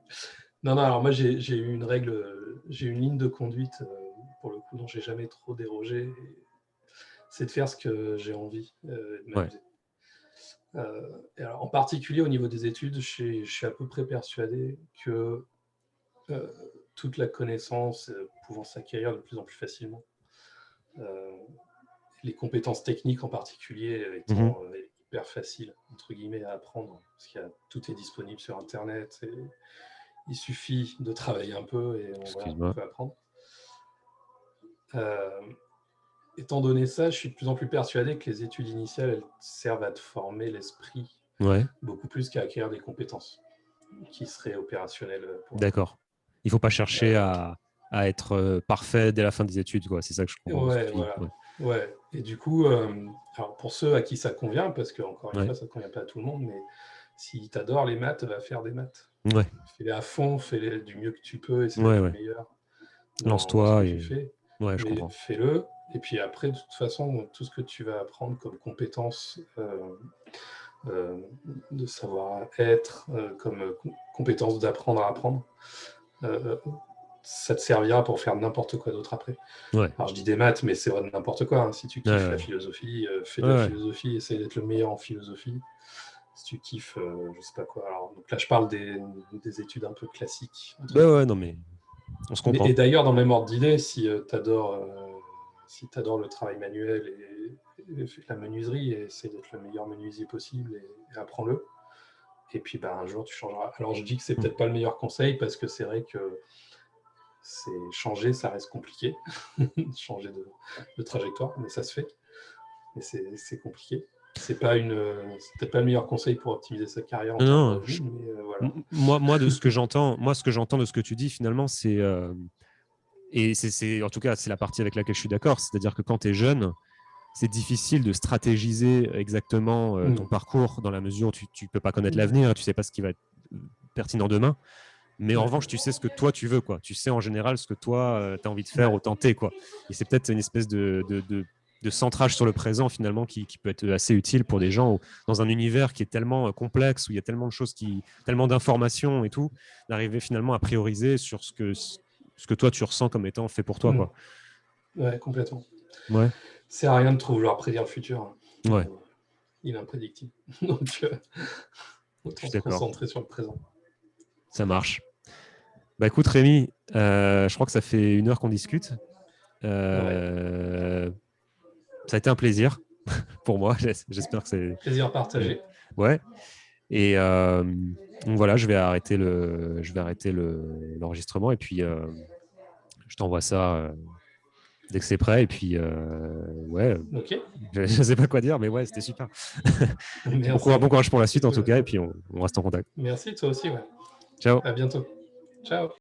Non, non, alors moi, j'ai eu une règle, j'ai une ligne de conduite, pour le coup, dont j'ai jamais trop dérogé. C'est de faire ce que j'ai envie, de Ouais. m'amuser. Et alors, en particulier au niveau des études, je suis à peu près persuadé que euh, toute la connaissance pouvant s'acquérir de plus en plus facilement, euh, les compétences techniques en particulier Mhm. étant hyper faciles entre guillemets à apprendre, parce tout est disponible sur Internet, et il suffit de travailler un peu et on Excuse-moi. peut apprendre. Euh, Étant donné ça, je suis de plus en plus persuadé que les études initiales elles servent à te former l'esprit Ouais, beaucoup plus qu'à acquérir des compétences qui seraient opérationnelles pour après. d'accord. Il faut pas chercher Euh, à être parfait dès la fin des études, quoi. C'est ça que je comprends. Ce que Ouais, tu dis. voilà. Ouais. Ouais. Et du coup, alors pour ceux à qui ça convient, parce que encore une Ouais. fois, ça ne convient pas à tout le monde, mais si tu adores les maths, va faire des maths. Ouais. Fais-les à fond, fais-les du mieux que tu peux, essaie Ouais, d'être le ouais. meilleur dans ce que Lance-toi tu et fais. ouais, je Mais comprends. fais-le. Et puis après, de toute façon, tout ce que tu vas apprendre comme compétences euh, de savoir-être, comme compétences d'apprendre à apprendre, euh, ça te servira pour faire n'importe quoi d'autre après. Ouais. Alors je dis des maths, mais c'est vrai n'importe quoi. Hein. Si tu Ouais, kiffes la ouais. philosophie, fais de Ouais, la ouais. philosophie, essaye d'être le meilleur en philosophie. Si tu kiffes, je sais pas quoi. Alors, donc là, je parle des études un peu classiques, entre Bah ouais, guillemets. non, mais on se Mais, comprend. et d'ailleurs, dans le même ordre d'idée, si tu adores le travail manuel et la menuiserie, essaye d'être le meilleur menuisier possible et apprends-le. Et puis ben, un jour, tu changeras. Alors je dis que c'est peut-être pas le meilleur conseil parce que c'est vrai que changer, ça reste compliqué. Changer de trajectoire, mais ça se fait. Mais c'est compliqué. C'est peut-être pas le meilleur conseil pour optimiser sa carrière en Non, termes de non, revenus, mais voilà. moi, de ce que j'entends, de ce que tu dis, finalement, c'est et en tout cas, c'est la partie avec laquelle je suis d'accord. C'est-à-dire que quand tu es jeune, c'est difficile de stratégiser exactement ton parcours dans la mesure où tu ne peux pas connaître l'avenir, tu ne sais pas ce qui va être pertinent demain. Mais en revanche, tu sais ce que toi tu veux, quoi. Tu sais en général ce que toi tu as envie de faire au tenter, quoi. Et c'est peut-être une espèce de centrage sur le présent finalement qui peut être assez utile pour des gens dans un univers qui est tellement complexe, où il y a tellement de choses, tellement d'informations et tout, d'arriver finalement à prioriser sur ce que toi tu ressens comme étant fait pour toi, quoi. Ouais, complètement. Ouais. C'est à rien de trop vouloir prédire le futur. Hein. Ouais. Il est imprédictible. Donc, Je suis autant se d'accord. concentrer sur le présent. Ça marche. Bah écoute Rémi, je crois que ça fait 1 heure qu'on discute. Ouais. Ça a été un plaisir pour moi. J'espère que c'est. Plaisir partagé. Ouais. Et donc voilà, je vais arrêter l'enregistrement et puis je t'envoie ça dès que c'est prêt. Et puis ouais, Ok. je ne sais pas quoi dire, mais ouais, c'était super. Merci. Bon courage pour la suite en tout Cool. cas, et puis on reste en contact. Merci, toi aussi. Ouais. Ciao. À bientôt. Ciao.